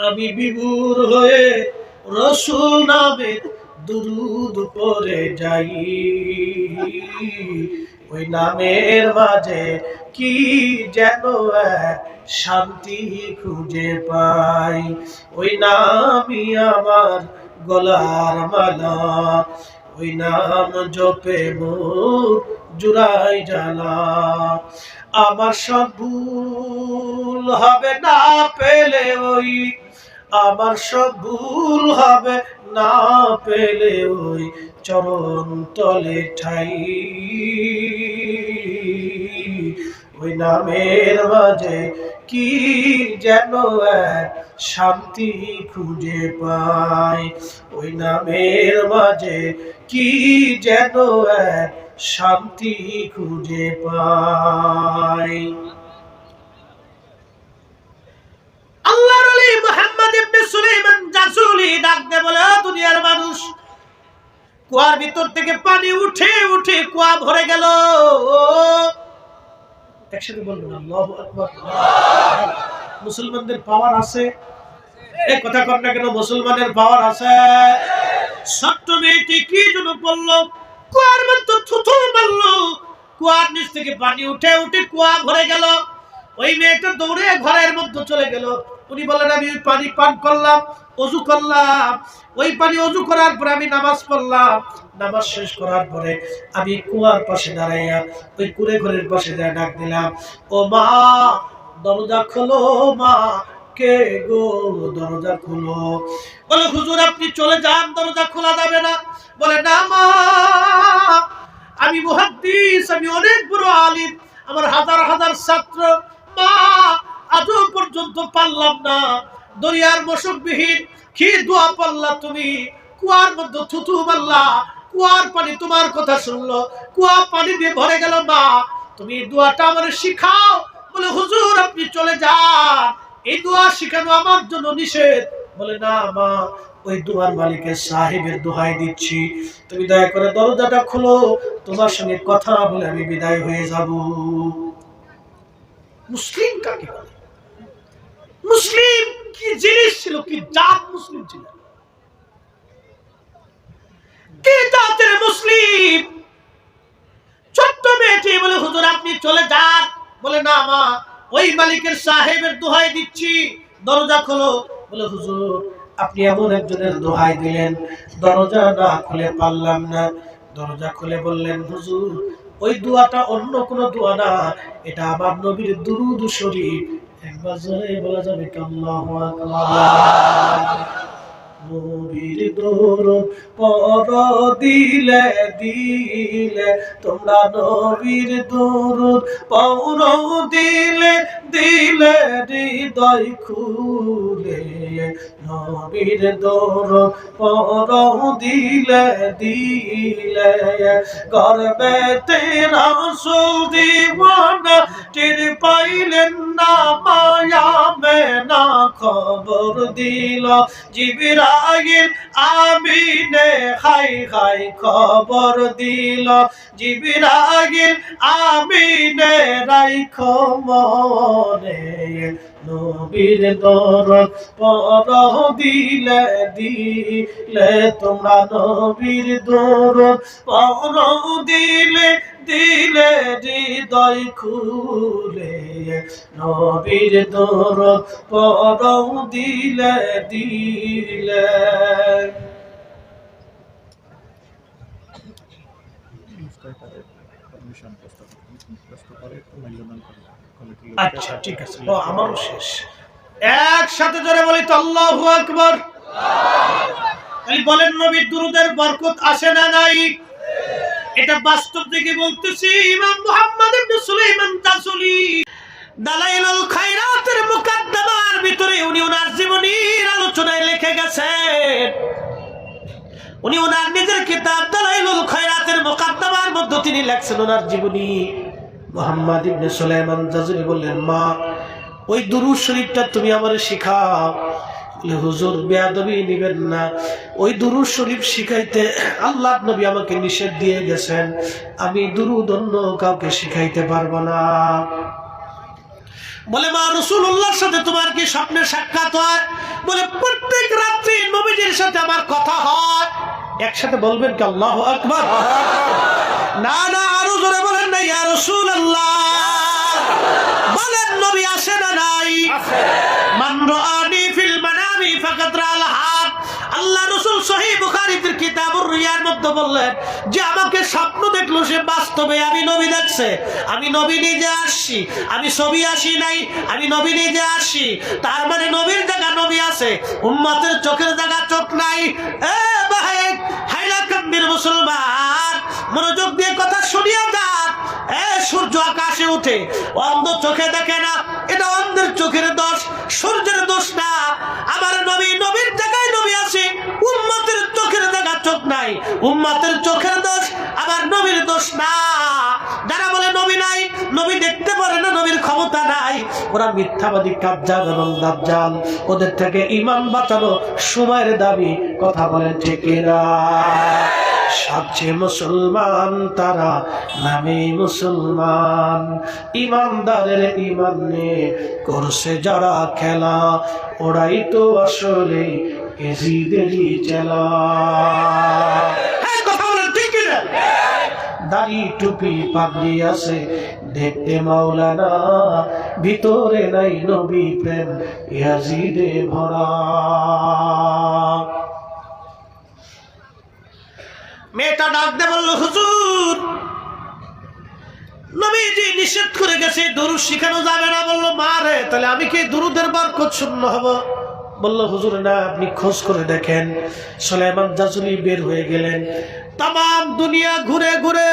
S1: আমি বিভোর হয়ে রাসূল নামে দুরূদ পড়ে যাই, ওই নামের মাঝে কি যেন শান্তি খুঁজে পাই, ওই নামই আমার গলার মালা, ওই নাম জপে মোর জুড়াই জ্বালা। আমার সব ভুল হবে না পেলে ওই, আমার সব ভুল হবে না পেলে ওই চরণ তলে ঠাই, ওই নামের মাঝে কি যেন এক শান্তি খুঁজে পাই, ওই নামের মাঝে কি যেন এক শান্তি খুঁজে পাই। আল্লাহর ওলি মুহাম্মদ ইবনে সুলাইমান জাসুলি ডাকতে বলে, দুনিয়ার মানুষ, কুয়ার ভিতর থেকে পানি উঠে উঠে কুয়া ভরে গেল। একসাথে বলবেন আল্লাহু আকবার। মুসলমানদের পাওয়ার আছে, এই কথা কর না কেন, মুসলমানের পাওয়ার আছে। ছোট্ট মেয়েটি কি যেন বললো, কুয়ার মধ্যে থুথু মারলো, কুয়ার নিচ থেকে পানি উঠে উঠে কুয়া ভরে গেল। ওই মেয়েটা দৌড়ে ঘরের মধ্যে চলে গেল। উনি বলেন, আমি ওই পানি পান করলাম, ওযু করলাম, ওই পানি ওযু করার পরে আমি নামাজ পড়লাম, নামাজ শেষ করার পরে আমি কুয়ার পাশে দাঁড়াইয়া ওই কুড়ে ঘরের পাশে যায় ডাক দিলাম, ও মা দরজা খোলো, মা কে গো দরজা খোলো। বলে, হুজুর আপনি চলে যান, দরজা খোলা যাবে না। বলে, না মা, আমি মুহাদ্দিস, আমি অনেক বড় আলিম, আমার হাজার হাজার ছাত্র, মা আজও পর্যন্ত পারলাম না। দরিয়ার মশকবিহীন কি দোয়া পারলা তুমি, কুয়ার মধ্যে থুতু মারলা, কুয়ার পানি তোমার কথা শুনলো, কুয়া পানি দিয়ে ভরে গেল, মা তুমি দোয়াটা আমার শিখাও। বলে, হুজুর আপনি চলে যান, এই দোয়া শিখানো আমার জন্য নিষেধ। বলে, না মা, ওই দোয়ার মালিকের সাহেবের দোহাই দিচ্ছি, তুমি দয়া করে দরজাটা খোলো, তোমার সঙ্গে কথা বলে আমি বিদায় হয়ে যাব। মুসলিম কাকে বলে? মুসলিম কি জিনিস ছিল, কি জাত মুসলিম ছিল, কি জাতের মুসলিম? ছোট্ট মেয়েটি বলে, হুজুর আপনি চলে যান। বলে, না মা, ওই মালিকের সাহেবের দোহাই দিচ্ছি, দরজা খোলো। বলে, হুজুর আপনি এমন একজনের দোহাই দিলেন, দরজা না খুলে পারলাম না। দরজা খুলে বললেন, হুজুর ওই দোয়াটা অন্য কোনো দোয়া না, এটা আমার নবীর দুরূদ শরীফ। একবার জোরে বলা যাবে আল্লাহু আকবার। নবীর দরুদ পড়ো দিলে দিলে, তোমরা নবীর দরুদ পড়ো দিলে দিলে, হৃদয় খুলে নবীর দরুদ পড়ো দিলে দিলে, গর্বেতে রাসূল দিওয়ানা টের পাইলেন না, মায়া মেনা খবর দিল, জিবরাইল আমিনে হাই হাই খবর দিল, জিবরাইল আমিনে রাইখো মনে, নবীর দরদ পড়ো দিলে দিলে, তোমরা নবীর দরদ পড়ো দিলে দিলে, হৃদয় খুলে নবীর দরদ পড়ো দিলে দিলে। আচ্ছা ঠিক আছে, আমারও শেষ। একসাথে জোরে বলি তো আল্লাহু আকবার। বলেন, নবীর দুরূদের বরকত আসে না নাই? এটা বাস্তব থেকে বলতেছি। ইমাম মুহাম্মদ ইবনে সুলাইমান জাসুলি দালাইলুল খায়রাতের মুকাদ্দমার ভিতরে উনি ওনার জীবনীর আলোচনায় লিখে গেছেন। উনি ওনার নিজের কিতাব দালাইলুল খায়রাতের মুকাদ্দমার মধ্যে তিনি লিখছেন ওনার জীবনী। মুহাম্মদ ইবনে সুলাইমান জাসুলি বললেন, মা ওই দুরূদ শরীফটা তুমি আমারে শিখাও। হুজুর বেয়াদবি নিবেন না, ওই দুরূদ শরীফ শিখাইতে আল্লাহর নবী আমাকে নিষেধ দিয়ে গেছেন, আমি দুরূদ অন্য কাউকে শিখাইতে পারবো না। বলে, মা রাসূলুল্লাহর সাথে তোমার কি স্বপ্নে সাক্ষাৎ হয়? বলে, প্রত্যেক রাত্রি নবীজির সাথে আমার কথা হয়। একসাথে বলবেন কি আল্লাহু আকবার? না না, আরো জোরে বলেন না, ইয়া রাসূলুল্লাহ। বলেন, নবী আসে না নাই? মান রাআনি ফিল মানামি ফাকাদ রাআল হক। আল্লাহ রাসূল সহিহ বুখারীর কিতাবুর রিয়ার মধ্যে বললেন যে আমাকে স্বপ্ন দেখলো সে বাস্তবে আমি নবী দেখছে। আমি নবী নিজে আসছি, আমি ছবি আসি নাই, আমি নবী নিজে আসছি। তার মানে নবীর জায়গা নবী আছে, উম্মতের চোখের জায়গা চোখ নাই। এ ভাই হাইলাকান্দির মুসলমান, মনোযোগ দিয়ে কথা শুনিয়া যান। সূর্য আকাশে উঠে গেছে, অন্ধ চোখে দেখে না, এটা অন্ধের চোখের দোষ, সূর্যের দোষ না। আমার নবী, নবীর জায়গায় নবী আছে, উম্মতের চোখের জায়গা চোখ নাই, উম্মতের চোখের দোষ, আমার নবীর দোষ না। যারা বলে নবী নাই, নবী দেখতে পারে না, নবীর ক্ষমতা নাই, ওরা মিথ্যাবাদী, কাজ্জাব এবং দাজ্জাল। ওদের থেকে ঈমান বাঁচানো সময়ের দাবি। কথা বলেন ঠিক না? সাচ্ছে মুসলমান তারা, নামে মুসলমান, ইমানদারের ঈমান নিয়ে করছে যারা খেলা, ওরাই তো আসলে এজিদেরই চেলা। কথা বলেন ঠিক না? দাড়ি টুপি পাগড়ি আছে দেখতে মাওলানা, ভিতরে নাই নবী প্রেম ইয়াজিদে ভরা। মেয়েটা ডাক দিয়ে বলল, হুজুর নবীজি নিষেধ করে গেছে, দুরূদ শিখানো যাবে না। বলল, মা রে, তাহলে আমি কি দুরূদের বরকত শূন্য হব? বলল, হুজুর না, আপনি খোঁজ করে দেখেন। সুলাইমান জাজুলি বের হয়ে গেলেন, তাম দুনিয়া ঘুরে ঘুরে,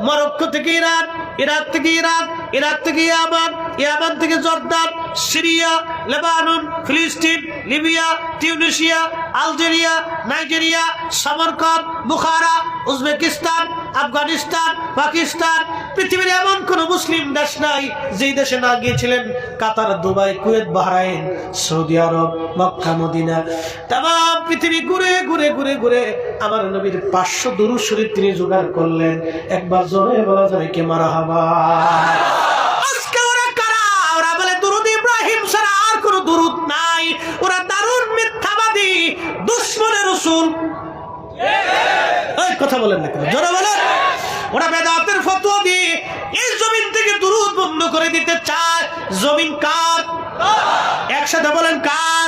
S1: মরক্কো থেকে ইরান, ইরাক থেকে ইরাক, ইরাক থেকে ইয়ামান, ইয়ামান থেকে জর্দান, সিরিয়া, লেবানন, ফিলিস্তিন, Libya, Tunisia, Algeria, Nigeria, Samarkand, Bukhara, Uzbekistan, Afghanistan, Pakistan, পৃথিবীর এমন কোন মুসলিম দেশ নাই যেই দেশে না গিয়েছিলেন। কাতার, দুবাই, কুয়েত, বাহরাইন, সৌদি আরব, মক্কা, মদিনা, তাম পৃথিবী ঘুরে ঘুরে ঘুরে ঘুরে আমার নবীর 500 দুরূদ শরীফ তিনি জোগাড় করলেন। একবার জোরে বলা যায় কি মারহাবা। আজকে ওরা কারা? ওরা বলে দুরূদ ইব্রাহিম ছাড়া আর কোনো দুরূদ নাই। ওরা দারুণ মিথ্যাবাদী, দুশমনে রাসূল। এই কথা বলেন না কেন? জোরে বলেন। ওরা বেদাতের ফতোয়া দিয়ে এই জমিন থেকে দুরূদ বন্ধ করে দিতে চায়। জমিন কার? একসাথে বলেন কার?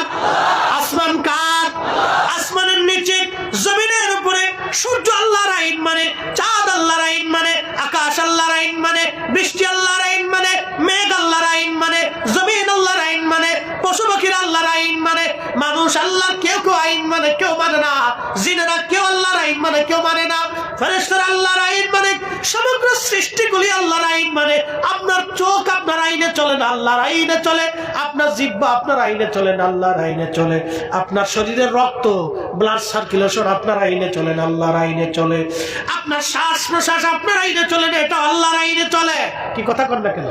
S1: আসমান কার? আসমানের নিচে, জমিনের উপরে সূর্য আল্লাহর আইন মানে, চাঁদ আল্লাহর আইন মানে, আকাশ আল্লাহর আইন মানে, বৃষ্টি আল্লাহর আইন মানে, মেঘ আল্লাহর আইন মানে, জমিন আল্লাহর আইন মানে, পশু পাখির আল্লাহর আইন মানে, মানুষ আল্লাহর কেউ কেউ আইন মানে, কেউ মানে না, জিনেরা কেউ আল্লাহর আইন মানে, কেউ মানে না, ফেরেশতারা আল্লাহর আইন মানে, সমগ্র সৃষ্টিগুলি আল্লাহর আইন মানে। আপনার চোখ আপনার আইনে চলে না, আল্লাহর আইনে চলে। আপনার জিহ্বা আপনার আইনে চলে না, আল্লাহর আইনে চলে। আপনার শরীরের রক্ত, ব্লাড সার্কুলেশন আপনার আইনে চলে না, আল্লাহর আইনে চলে। আপনার শ্বাস প্রশ্বাস আপনার আইনে চলে না, এটা আল্লাহর আইনে চলে। কি কথা কর না কেন?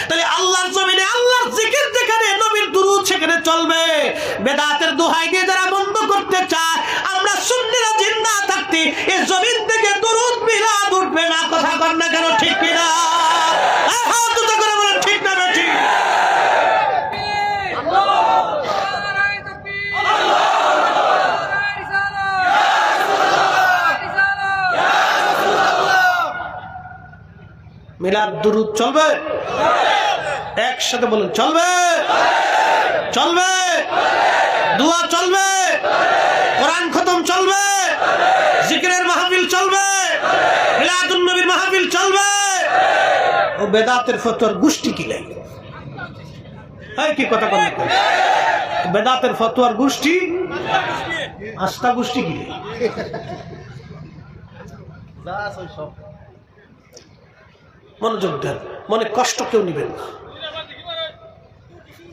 S1: তাহলে আল্লাহর জমিনে আল্লাহর জিকির যেখানে, নবীর দুরূদ সেখানে চলবে। বেদাতের দোহাই দিয়ে যারা বন্ধ করতে চায়, আমরা সুন্নিরা জিন্দা থাকতে এই জমিন থেকে দুরূদ মিলাদ উঠবে না। কথা কর না কেন? ঠিক কিনা? হাত উঁচু করে বলেন ঠিক না ঠিক? মিলাদ দুরূদ চলবে? একসাথে বলুন, চলবে? চলবে? দোয়া চলবে? কোরআন খতম চলবে? জিকিরের মাহফিল চলবে? মিলাদুন নবীর মাহফিল চলবে? ও বেদাতের ফতোয়ার গোষ্ঠী কি লাগে? এই কি কথা বলেন? বেদাতের ফতোয়ার গোষ্ঠী, আস্থা গোষ্ঠী কি? মনোযোগ দেন, মনে কষ্ট কেউ নিবেন না।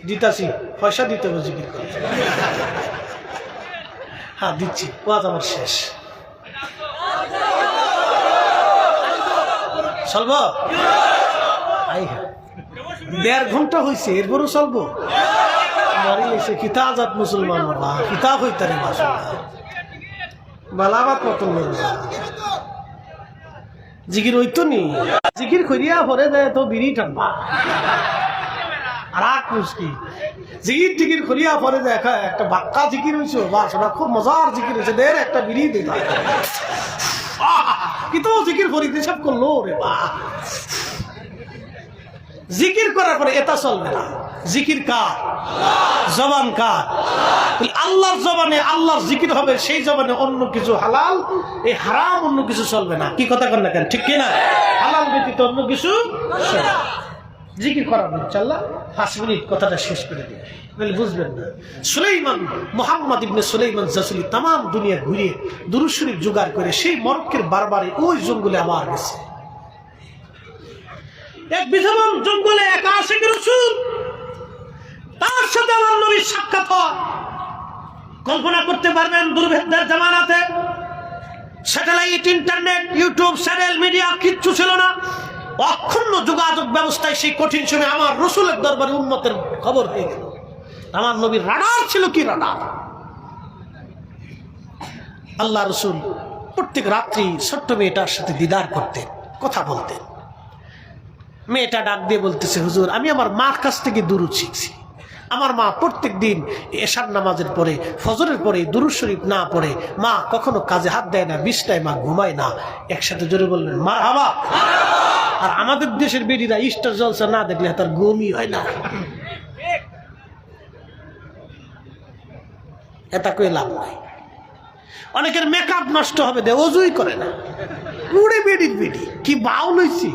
S1: দিতাছি, পয়সা দিতে হবে জিকির করে। হ্যাঁ দিচ্ছি, ওয়াজ আমার শেষ। চলব? 1.5 ঘন্টা হয়েছে, এরপরও চলবো? মারি লেছে কিতা আজাদ মুসলমান, কিতাব হইতারে বালাবাদ মতন জিকির হইতো নি। জিকির করিয়া পরে যায় তো বিড়ি টানবা আর এক মুশকিল। জিকির টিকির করিয়া পরে দেখা একটা বাক্কা জিকির হয়েছে, বা সেটা খুব মজার জিকির হয়েছে, দের একটা বিড়ি দিতে কিন্তু জিকির করিতে সব করলো রে বা। জিকির করার পরে এটা চলবে না। জিকির কার? জবান কার? আল্লাহর জবানে আল্লাহর জিকির হবে, সেই জবানে অন্য কিছু হালাল, এই হারাম অন্য কিছু চলবে না। কি কথা কর না কেন? ঠিক কিনা? হালাল ব্যতীত অন্য কিছু জিকির করাবেন। ইনশাআল্লাহ 5 মিনিট কথাটা শেষ করে দিই, তাহলে বুঝবেন না। সুলাইমান, মুহাম্মদ ইবনে সুলাইমান জাসুলি তাম দুনিয়া ঘুরিয়ে দুরূদ শরীফ জোগাড় করে সেই মরক্কের বারবারে ওই জঙ্গলে আবার গেছে। এক বিধমান জঙ্গলে এক আশিক রাসূল, তার সাথে আমার নবীর সাক্ষাৎ হয়। কল্পনা করতে পারবেন দুর্ভেদ্যের জামানাতে satellite, internet, YouTube, channel, media কিচ্ছু ছিল না। অক্ষুণ্ণ যোগাযোগ ব্যবস্থায় সেই কঠিন সময় আমার রসুলের দরবারে উম্মতের খবর পেয়ে গেল। আমার নবীর রাডার ছিল কি রাডার! আল্লাহ রসুল প্রত্যেক রাত্রি ছোট্ট মেয়েটার সাথে দিদার করতেন, কথা বলতেন। মেয়েটা ডাক দিয়ে বলতেছে, হুজুর আমি আমার মার কাছ থেকে দুরূদ শিখছি। আমার মা প্রত্যেক দিন এশার নামাজের পরে, ফজরের পরে দুরূদ শরীফ না পড়ে মা কখনো কাজে হাত দেয় না, বিছটায় মা ঘুমায় না। একসাথে জোরে বললেন মারহাবা। আর আমাদের দেশের বেডিরা স্টার জলসা না দেখলে তার ঘুমই হয় না। এটা কই লাভ নাই। অনেকের মেকআপ নষ্ট হবে, দে অজুই করে না, পুরে বেডির বেডি কি বাউল হইছি।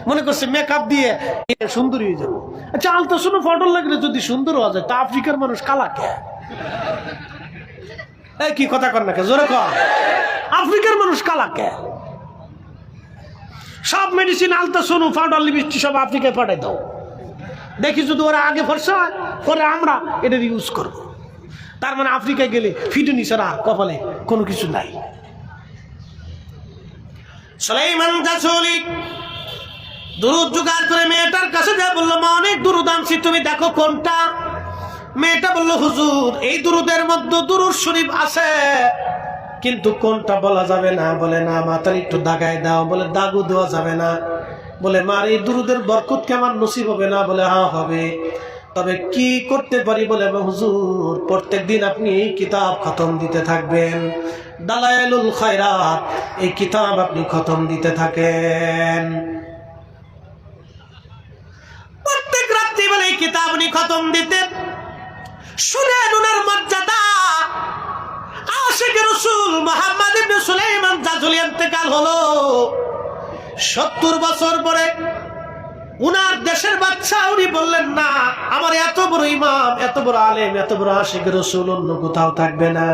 S1: মনে করছে মেকআপ দিয়ে সুন্দর হয়ে যাবো। আচ্ছা আলট্রাসাউন্ড ফটো লাগলে যদি সুন্দর হওয়া যায় তা আফ্রিকার মানুষ কালা কে? এই কি কথা কর না কে, জোরে কর। আফ্রিকার মানুষ কালা কে? সব মেডিসিন, আলট্রাসাউন্ড, পাউডার, লিপস্টিক সব আফ্রিকায় পাঠাই দাও। দেখি যদি ওরা আগে ফর্সা হয় পরে আমরা এটার ইউজ করব। তার মানে আফ্রিকায় গেলে ফিটুনি ছাড়া কপালে কোনো কিছু নাই। সুলাইমান রাসূলি দুরূদ জোগাড় করে মেয়েটার কাছে যা বললো, মা অনেক দুরূদ আনছি, তুমি দেখো কোনটা। মেয়েটা বলল, হুজুর এই দুরূদের মধ্যে দুরূদ শরীফ আছে, কিন্তু কোনটা বলা যাবে না। বলে না মাথার একটু দাগায় দাও। বলে দাগু দেওয়া যাবে না। বলে মার এই দুরূদের বরকত কি আমার নসিব হবে না? বলে হ্যাঁ হবে। তবে কি করতে পারি? বলে হুজুর প্রত্যেক দিন আপনি কিতাব খতম দিতে থাকবেন, দালাইলুল খায়রাত, এই কিতাব আপনি খতম দিতে থাকেন। প্রত্যেক রাত্রি বেলা এই কিতাব উনি খতম দিতেন। শুনেন উনার মর্যাদা। আশিক রাসূল মুহাম্মদ ইবনে সুলাইমান জাজুলি ইন্তেকাল হলো 70 বছর পরে। উনার দেশের বাচ্চা, উনি বললেন না আমার এত বড় ইমাম, এত বড় আলেম, এত বড় আশিক রাসূল অন্য কোথাও থাকবে না,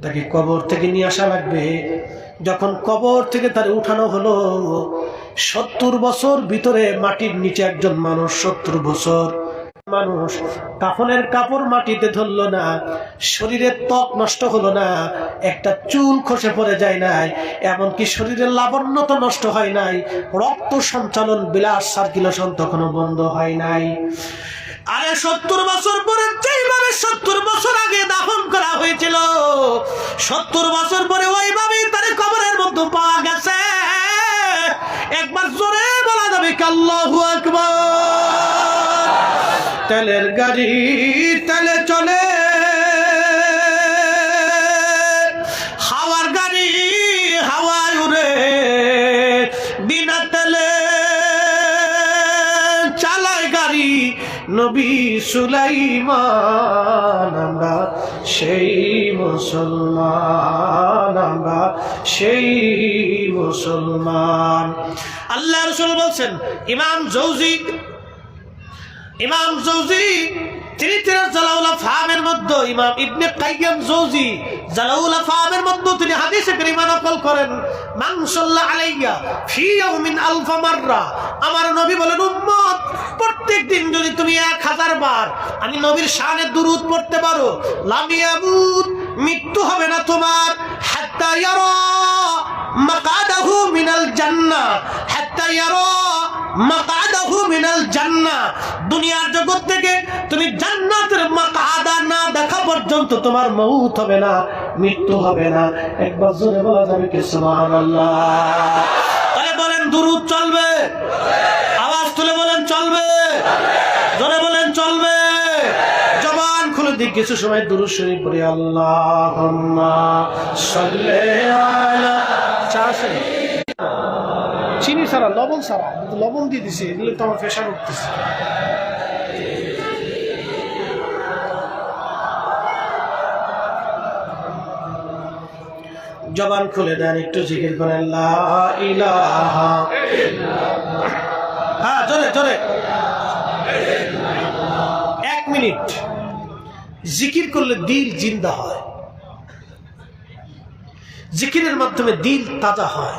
S1: তাকে কবর থেকে নিয়ে আসা লাগবে। যখন কবর থেকে তার উঠানো হলো, 70 বছর ভিতরে মাটির নিচে একজন মানুষ, 70 বছর মানুষ, কাফনের কাপড় মাটিতে ধরলো না, শরীরের ত্বক নষ্ট হলো না, একটা চুল খসে পড়ে যায় নাই, এমনকি শরীরের লাবণ্য তো নষ্ট হয় নাই, রক্ত সঞ্চালন, বিলাস সার্কুলেশন তখনও বন্ধ হয় নাই। আরে 70 বছর পরে যেইভাবে 70 বছর আগে দাফন করা হয়েছিল, 70 বছর পরে ওইভাবে তার কবরের মধ্যে পাওয়া গেছে। একবার জোরে বলা যাবে কি আল্লাহু আকবার। তেলের গাড়ি তেলে চলে, হাওয়ার গাড়ি হাওয়ায় উড়ে, বিনা তেলে চালায় গাড়ি নবী সুলাইমান। আমরা সেই মুসলমান, আমরা সেই মুসলমান। আল্লাহ রাসূল বলছেন, ইমাম জৌজি তিনি জালাউল আফহামের মধ্যে, ইমাম ইবনে কাইয়্যিম জৌজি জালাউল আফহামের মধ্যে তিনি হাদিসে কারিমা নকল করেন, মান সাল্লা আলাইয়া ফি ইয়াউমিন আলফা মাররা। আমার নবী বলেন, উম্মত প্রত্যেক দিন যদি তুমি 1000 বার আমি নবীর শানে দুরূদ পড়তে পারো, লাম ইয়ামুত, মৃত্যু হবে না তোমার, হাত্তা ইয়ারা মাকাদাহু মিনাল জান্নাহ, হাত্তা ইয়ারা মাকাদাহু মিনাল জান্নাহ। দুনিয়ার জগৎ থেকে তুমি জান্নাতের মাকাদা না দেখা পর্যন্ত তোমার মউত হবে না, মৃত্যু হবে না। একবার জোরে বলা যাবে কি সুবহানাল্লাহ? তাহলে বলেন দুরূদ চলবে? আওয়াজ তুলে বলেন চলবে? জোরে বলেন চলবে? জবান খুলে দিক কিছু সময় দুরূদ শরীফ পড়ি। আল্লাহুম্মা সাল্লি আলা, চিনি ছাড়া, লবণ ছাড়া, লবণ দিয়ে দিছি, এগুলো তো আমার প্রেশার উঠতেছে। জবান খুলে দেন, একটু জিকির করেন লা ইলাহা ইল্লাল্লাহ। হ্যাঁ জোরে জোরে, 1 মিনিট জিকির করলে দিল জিন্দা হয়, জিকিরের মাধ্যমে দিল তাজা হয়।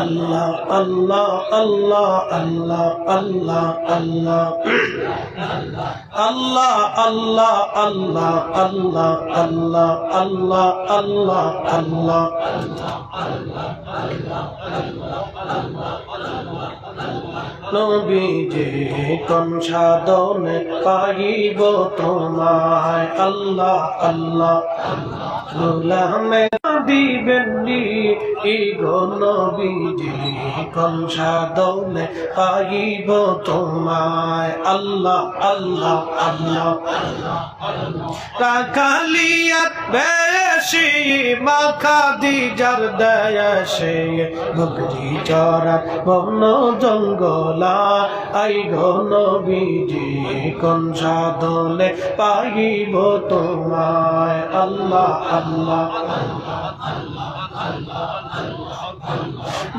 S1: আল্লাহ আল্লাহ আল্লাহ আল্লাহ আল্লাহ আল্লাহ আল্লাহ আল্লাহ আল্লাহ আল্লাহ আল্লাহ আল্লাহ আল্লাহ আল্লাহ নবীজি কোন সাধনে পাইব তোমায় আল্লাহ আল্লাহ গোলামে দিবেন গো নবীজি কোন সাধনে পাইব তোমায় আল্লাহ আল্লাহ আল্লাহ কালিয়াত বেশি মাখা দিজার দেশে বকরি চরা বন জঙ্গলা আই গো নবীজি কোন সাধনে পাইব তোমায় আল্লাহ আল্লাহ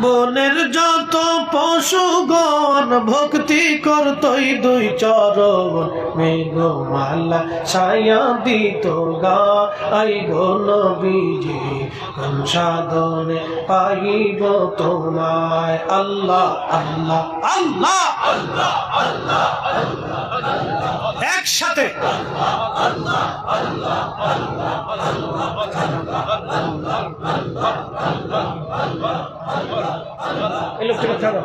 S1: বনের যত পশুগণ ভক্তি করতই দুই চরণ মেঘমালা ছায়া দিত গা আই গো নবীজি কোন সাধনে পাইব তোমায় আল্লাহ আল্লাহ আল্লাহ আল্লাহ আল্লাহ একসাথে এই লোকটা ছাড়ো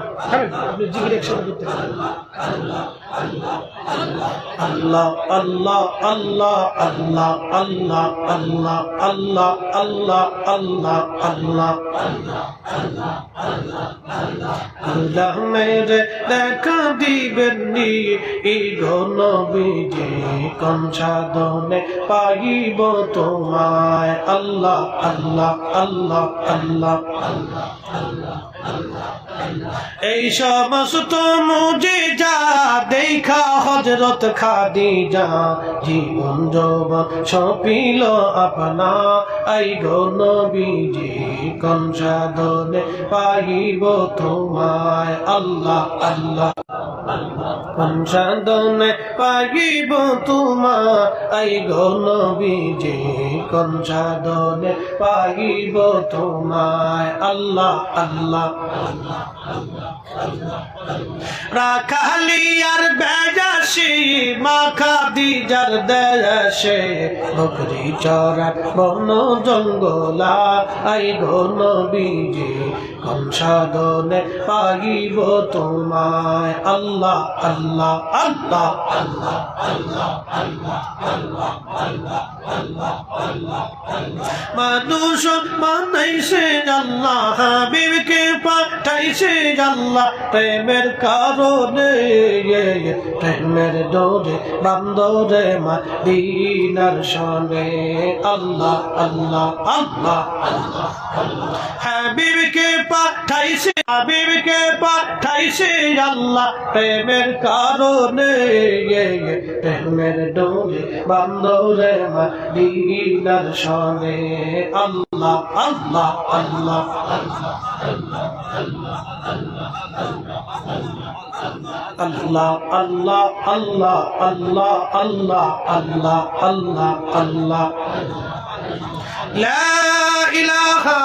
S1: আপনি জিকির একসাথে করতে আল্লাহ আল্লাহ আল্লাহ আল্লাহ আল্লাহ আল্লাহ আল্লাহ আল্লাহ আল্লাহ আল্লাহ আল্লাহ মেরে দেখা দিবেন গো নবীজি কোন সাধনে পাইব তোমায় আল্লাহ আল্লাহ আল্লাহ আল্লাহ এই সমস্ত মুজিজা দেখা হযরত খাদিজা জীবন যৌবন সপিল আপনা আই গো নবীজি কোন সাধনে পাইব তোমায় আল্লাহ আল্লাহ কোন সাধনে পাইব তোমায় আই গো নবীজি কোন সাধনে পাইব তোমায় আল্লাহ আল্লাহ রাখালিয়ার বেজাসি মাখা দিজার দেশে বকরি চরার বন জঙ্গলা আই গো নবীজি কোন সাধনে পাইব তোমায় আল্লাহ আল্লাহ আল্লাহ আল্লাহ আল্লাহ আল্লাহ আল্লাহ আল্লাহ আল্লাহ আল্লাহ মানুষ বানাইছে আল্লাহ হাবিবকে পাঠাইছে আল্লাহ প্রেমের কারণে প্রেমের ডোরে বান্দরে মদিনার শোনে আল্লাহ আল্লাহ আল্লাহ হাবিবকে পাঠাইছে আল্লাহ প্রেমের কারণে প্রেমের ডোরে বান্দরে মদিনার শোনে আল্লাহ আল্লাহ আল্লাহ আল্লাহ আল্লাহ আল্লাহ আল্লাহ আল্লাহ আল্লাহ আল্লাহ আল্লাহ আল্লাহ লা ইলাহা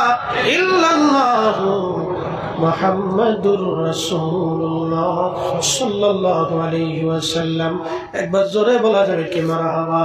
S1: ইল্লাল্লাহ মুহাম্মাদুর রাসূলুল্লাহ সাল্লাল্লাহু আলাইহি ওয়াসাল্লাম একবার জোরে বলা যাবে কি মারহাবা।